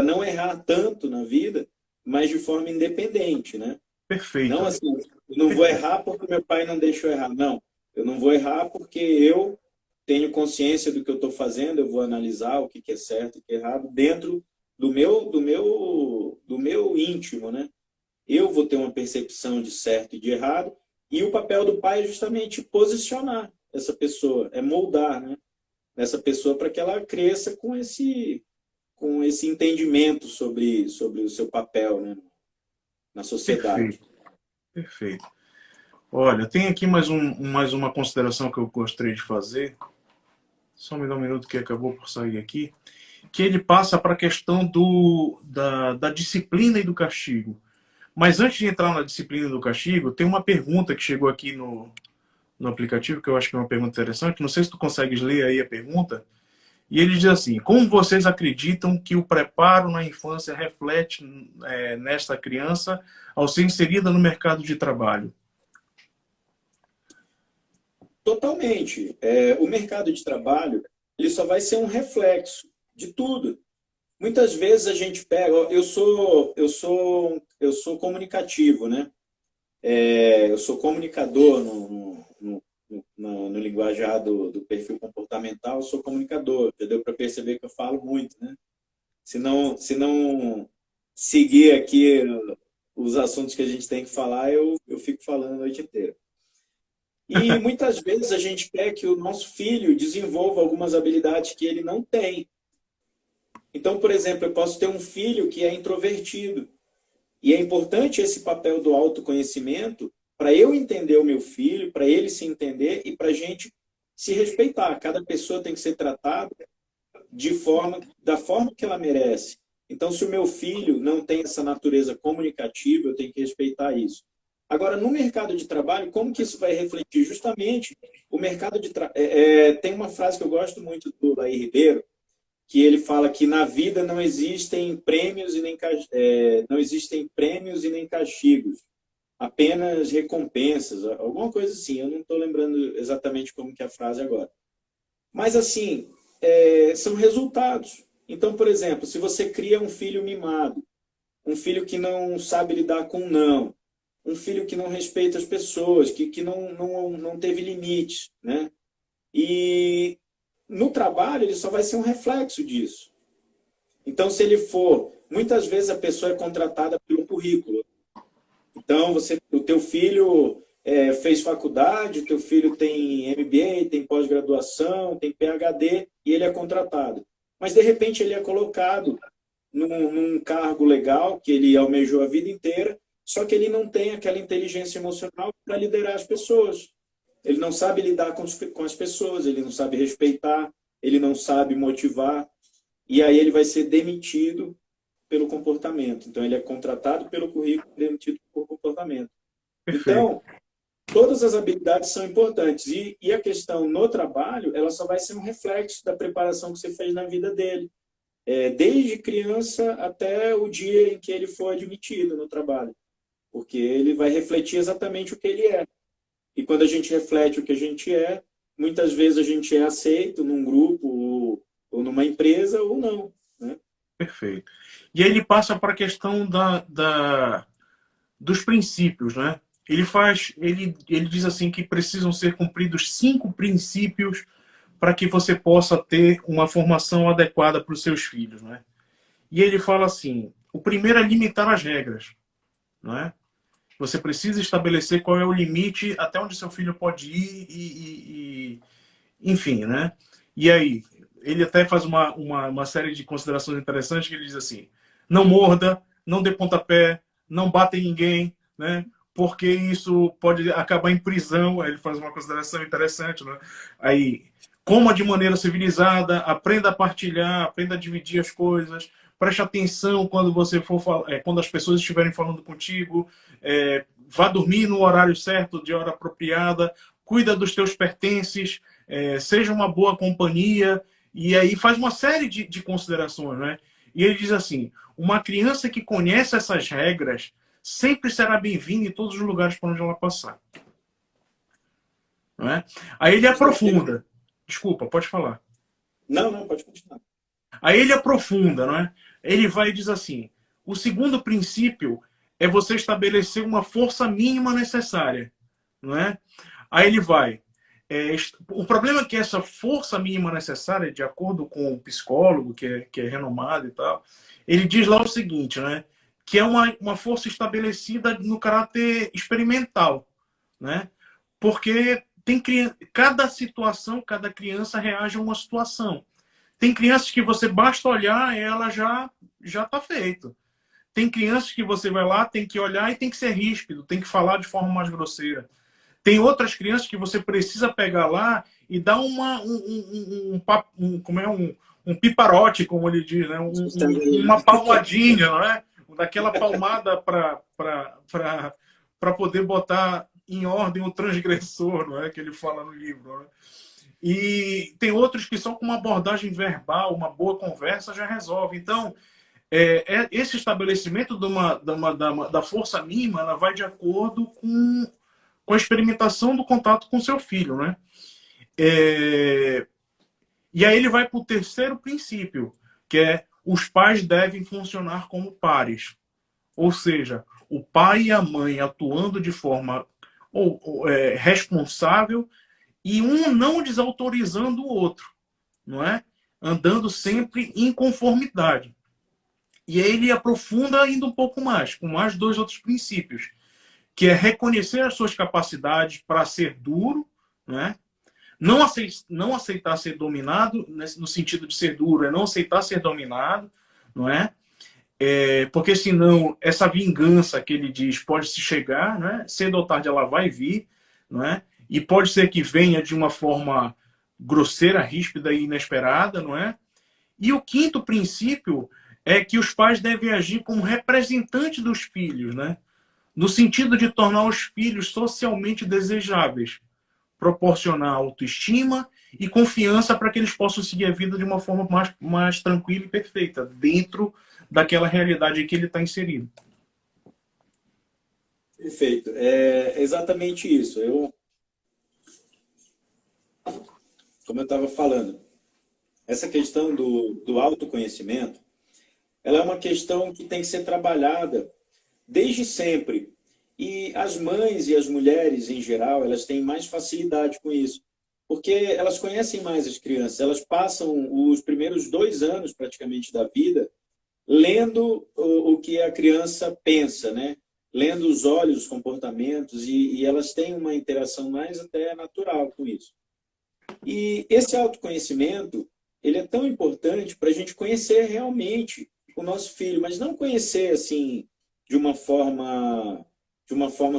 não errar tanto na vida, mas de forma independente, né? Perfeito. Não assim, eu não vou errar porque meu pai não deixou errar. Não, eu não vou errar porque eu tenho consciência do que eu estou fazendo, eu vou analisar o que é certo e o que é errado dentro do meu íntimo, né? Eu vou ter uma percepção de certo e de errado, e o papel do pai é justamente posicionar essa pessoa, é moldar, né, essa pessoa para que ela cresça com esse entendimento sobre o seu papel, né, na sociedade. Perfeito. Perfeito. Olha, tem aqui mais uma consideração que eu gostaria de fazer. Só me dá um minuto que acabou por sair aqui. Que ele passa para a questão da disciplina e do castigo. Mas antes de entrar na disciplina e do castigo, tem uma pergunta que chegou aqui no aplicativo, que eu acho que é uma pergunta interessante. Não sei se tu consegues ler aí a pergunta. E ele diz assim: como vocês acreditam que o preparo na infância reflete nesta criança ao ser inserida no mercado de trabalho? Totalmente. O mercado de trabalho, ele só vai ser um reflexo de tudo. Muitas vezes a gente pega, eu sou comunicativo, né? Eu sou comunicador no linguajar do perfil comportamental, eu sou comunicador, já deu para perceber que eu falo muito, né? Se não seguir aqui os assuntos que a gente tem que falar, eu fico falando a noite inteira. E muitas vezes a gente quer que o nosso filho desenvolva algumas habilidades que ele não tem. Então, por exemplo, eu posso ter um filho que é introvertido. E é importante esse papel do autoconhecimento para eu entender o meu filho, para ele se entender e para a gente se respeitar. Cada pessoa tem que ser tratada da forma que ela merece. Então, se o meu filho não tem essa natureza comunicativa, eu tenho que respeitar isso. Agora, no mercado de trabalho, como que isso vai refletir? Justamente, o mercado de trabalho... tem uma frase que eu gosto muito do Laí Ribeiro, que ele fala que na vida não existem prêmios e nem castigos, apenas recompensas, alguma coisa assim. Eu não estou lembrando exatamente como que é a frase agora. Mas, assim, são resultados. Então, por exemplo, se você cria um filho mimado, um filho que não sabe lidar com não, um filho que não respeita as pessoas, que não teve limites, né? E no trabalho ele só vai ser um reflexo disso. Então, se ele for... Muitas vezes a pessoa é contratada pelo currículo. Então, o teu filho fez faculdade, o teu filho tem MBA, tem pós-graduação, tem PhD, e ele é contratado. Mas, de repente, ele é colocado num cargo legal que ele almejou a vida inteira, só que ele não tem aquela inteligência emocional para liderar as pessoas. Ele não sabe lidar com as pessoas, ele não sabe respeitar, ele não sabe motivar, e aí ele vai ser demitido pelo comportamento. Então, ele é contratado pelo currículo, demitido por comportamento. Perfeito. Então, todas as habilidades são importantes. E a questão no trabalho, ela só vai ser um reflexo da preparação que você fez na vida dele. Desde criança até o dia em que ele for admitido no trabalho. porque ele vai refletir exatamente o que ele é. E quando a gente reflete o que a gente é, muitas vezes a gente é aceito num grupo ou numa empresa ou não, né? Perfeito. E aí ele passa para a questão dos princípios, né? Ele diz assim que precisam ser cumpridos 5 princípios para que você possa ter uma formação adequada para os seus filhos, né? E ele fala assim: o primeiro é limitar as regras, não é? Você precisa estabelecer qual é o limite até onde seu filho pode ir enfim, né? E aí, ele até faz uma série de considerações interessantes que ele diz assim: não morda, não dê pontapé, não bata em ninguém, né? Porque isso pode acabar em prisão. Aí ele faz uma consideração interessante, né? Aí, coma de maneira civilizada, aprenda a partilhar, aprenda a dividir as coisas, preste atenção quando você for quando as pessoas estiverem falando contigo, vá dormir no horário certo, de hora apropriada, cuida dos teus pertences, seja uma boa companhia, e aí faz uma série de considerações, né? E ele diz assim: uma criança que conhece essas regras sempre será bem-vinda em todos os lugares por onde ela passar. Não é? Aí ele aprofunda. Desculpa, pode falar. Não, pode continuar. Aí ele aprofunda, não é? Ele vai e diz assim: o segundo princípio é você estabelecer uma força mínima necessária, não é? Aí ele vai. O problema é que essa força mínima necessária, de acordo com o psicólogo, que é renomado e tal, ele diz lá o seguinte, né? Que é uma força estabelecida no caráter experimental, né? Porque cada situação, cada criança reage a uma situação. Tem crianças que você basta olhar, ela já está feito. Tem crianças que você vai lá, tem que olhar e tem que ser ríspido, tem que falar de forma mais grosseira. Tem outras crianças que você precisa pegar lá e dar um piparote, como ele diz, né? Uma palmadinha, não é? Daquela palmada para poder botar em ordem o transgressor, não é? Que ele fala no livro. Não é? E tem outros que só com uma abordagem verbal, uma boa conversa já resolve. Então, esse estabelecimento da força mínima, ela vai de acordo com a experimentação do contato com seu filho, né? E aí ele vai para o terceiro princípio, que é: os pais devem funcionar como pares. Ou seja, o pai e a mãe atuando de forma responsável e um não desautorizando o outro, não é? Andando sempre em conformidade. E aí ele aprofunda ainda um pouco mais, com mais 2 outros princípios, que é reconhecer as suas capacidades para ser duro, né? Não aceitar ser dominado, no sentido de ser duro, é não aceitar ser dominado, não é? Porque senão essa vingança que ele diz pode se chegar, né? Cedo ou tarde ela vai vir, não é? E pode ser que venha de uma forma grosseira, ríspida e inesperada, não é? E o quinto princípio é que os pais devem agir como representantes dos filhos, né? No sentido de tornar os filhos socialmente desejáveis, proporcionar autoestima e confiança para que eles possam seguir a vida de uma forma mais tranquila e perfeita, dentro daquela realidade em que ele está inserido. Perfeito. É exatamente isso. Como eu estava falando, essa questão do autoconhecimento, ela é uma questão que tem que ser trabalhada desde sempre. E as mães e as mulheres, em geral, elas têm mais facilidade com isso, porque elas conhecem mais as crianças. Elas passam os primeiros 2 anos, praticamente, da vida lendo o que a criança pensa, né? Lendo os olhos, os comportamentos, e elas têm uma interação mais até natural com isso. E esse autoconhecimento, ele é tão importante para a gente conhecer realmente o nosso filho, mas não conhecer assim de uma forma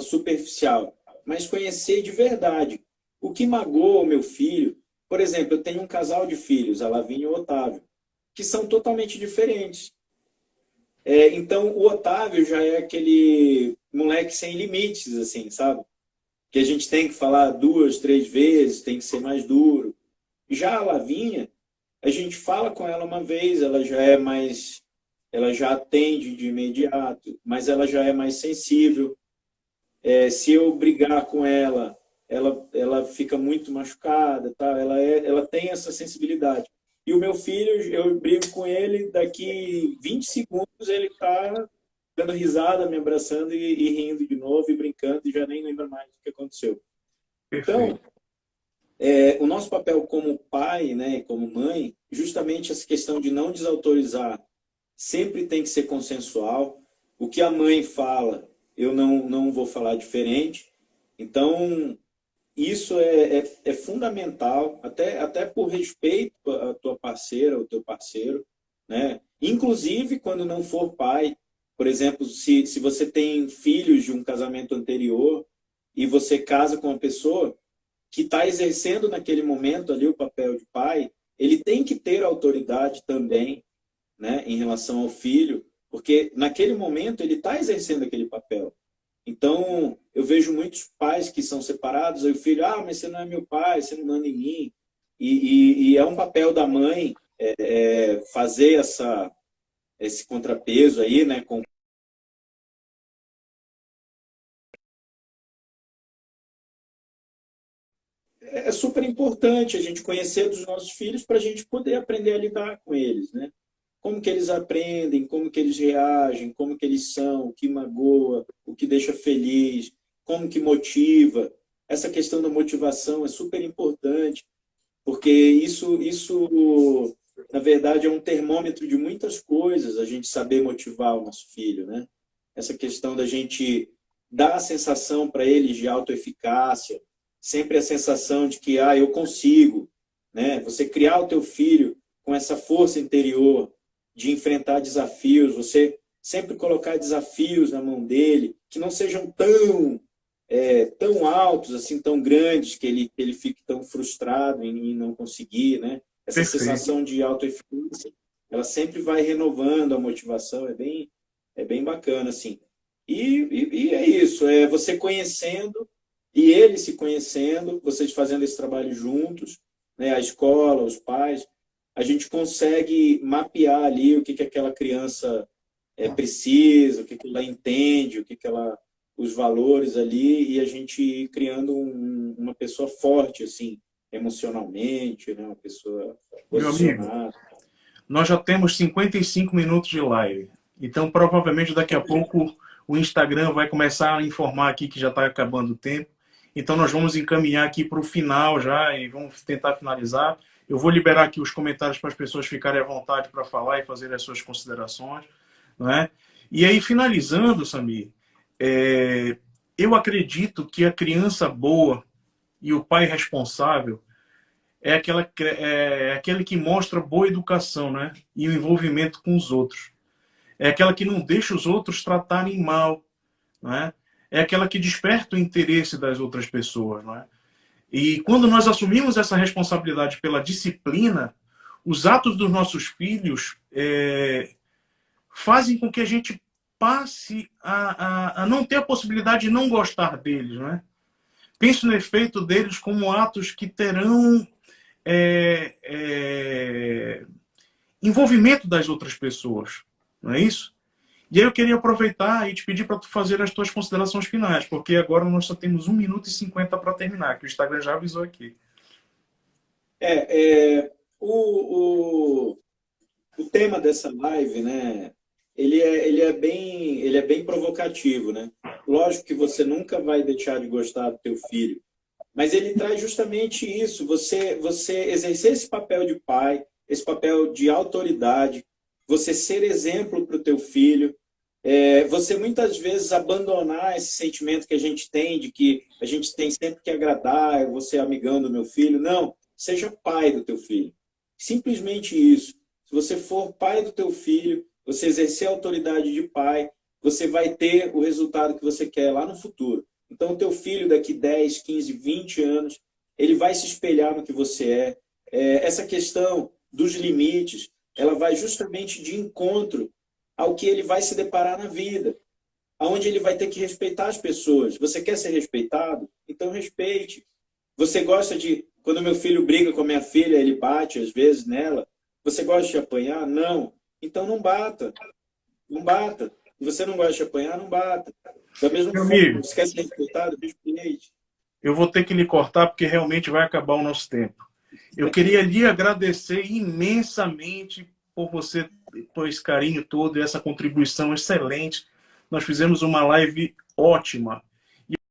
superficial, mas conhecer de verdade. O que magoa o meu filho? Por exemplo, eu tenho um casal de filhos, a Lavínia e o Otávio, que são totalmente diferentes. Então, o Otávio já é aquele moleque sem limites, assim, sabe? Que a gente tem que falar 2, 3 vezes, tem que ser mais duro. Já a Lavínia, a gente fala com ela uma vez, ela já atende de imediato, mas ela já é mais sensível. Se eu brigar com ela, ela fica muito machucada, tá? Ela tem essa sensibilidade. E o meu filho, eu brigo com ele, daqui 20 segundos ele está dando risada, me abraçando e rindo de novo, e brincando, e já nem lembra mais o que aconteceu. Então, Perfeito. o nosso papel como pai, né, e como mãe, justamente essa questão de não desautorizar, sempre tem que ser consensual. O que a mãe fala, eu não vou falar diferente. Então, isso é fundamental, até por respeito à tua parceira, ao teu parceiro, né? Inclusive, quando não for pai, por exemplo, se você tem filhos de um casamento anterior e você casa com uma pessoa que está exercendo naquele momento ali o papel de pai, ele tem que ter autoridade também, né, em relação ao filho, porque naquele momento ele está exercendo aquele papel. Então, eu vejo muitos pais que são separados, aí o filho, mas você não é meu pai, você não manda em mim. E é um papel da mãe fazer esse contrapeso aí, né? É super importante a gente conhecer dos nossos filhos para a gente poder aprender a lidar com eles, né? Como que eles aprendem, como que eles reagem, como que eles são, o que magoa, o que deixa feliz, como que motiva. Essa questão da motivação é super importante, porque isso na verdade, é um termômetro de muitas coisas, a gente saber motivar o nosso filho, né? Essa questão da gente dar a sensação para eles de autoeficácia, sempre a sensação de que, eu consigo, né? Você criar o teu filho com essa força interior de enfrentar desafios, você sempre colocar desafios na mão dele, que não sejam tão altos, assim, tão grandes, que ele fique tão frustrado em não conseguir, né? Essa Perfeito. sensação de autoeficácia, ela sempre vai renovando a motivação, é bem bacana, assim. E é isso, é você conhecendo e ele se conhecendo, vocês fazendo esse trabalho juntos, né? A escola, os pais, a gente consegue mapear ali o que aquela criança precisa, o que ela entende, os valores ali, e a gente ir criando uma pessoa forte, assim, emocionalmente, né? Uma pessoa Meu amigo, posicionada. nós já temos 55 minutos de live. Então, provavelmente, daqui a pouco, o Instagram vai começar a informar aqui que já está acabando o tempo. Então, nós vamos encaminhar aqui para o final já e vamos tentar finalizar. Eu vou liberar aqui os comentários para as pessoas ficarem à vontade para falar e fazer as suas considerações. Não é? E aí, finalizando, Samir, eu acredito que a criança boa e o pai responsável é aquele que mostra boa educação, né? E o envolvimento com os outros. É aquela que não deixa os outros tratarem mal, né? É aquela que desperta o interesse das outras pessoas, não é? E quando nós assumimos essa responsabilidade pela disciplina, os atos dos nossos filhos fazem com que a gente passe a não ter a possibilidade de não gostar deles, não é? Penso no efeito deles como atos que terão envolvimento das outras pessoas, não é isso? E aí eu queria aproveitar e te pedir para tu fazer as tuas considerações finais, porque agora nós só temos 1 minuto e 50 para terminar, que o Instagram já avisou aqui. O tema dessa live, né? Ele é bem provocativo, né? Lógico que você nunca vai deixar de gostar do teu filho, mas ele traz justamente isso, você exercer esse papel de pai, esse papel de autoridade, você ser exemplo para o teu filho, você muitas vezes abandonar esse sentimento que a gente tem de que a gente tem sempre que agradar, eu vou ser amigão do meu filho. Não, seja pai do teu filho. Simplesmente isso. Se você for pai do teu filho, você exercer a autoridade de pai, você vai ter o resultado que você quer lá no futuro. Então, o teu filho, daqui 10, 15, 20 anos, ele vai se espelhar no que você é. Essa questão dos limites, ela vai justamente de encontro ao que ele vai se deparar na vida, aonde ele vai ter que respeitar as pessoas. Você quer ser respeitado? Então, respeite. Você gosta de... Quando meu filho briga com a minha filha, ele bate, às vezes, nela. Você gosta de apanhar? Não. Então, não bata. Não bata. Se você não gosta de apanhar, não bata. Da mesma Meu forma, amigo, você quer ser respeitado, respeite. eu vou ter que lhe cortar porque realmente vai acabar o nosso tempo. Eu queria lhe agradecer imensamente por você, por esse carinho todo e essa contribuição excelente. Nós fizemos uma live ótima.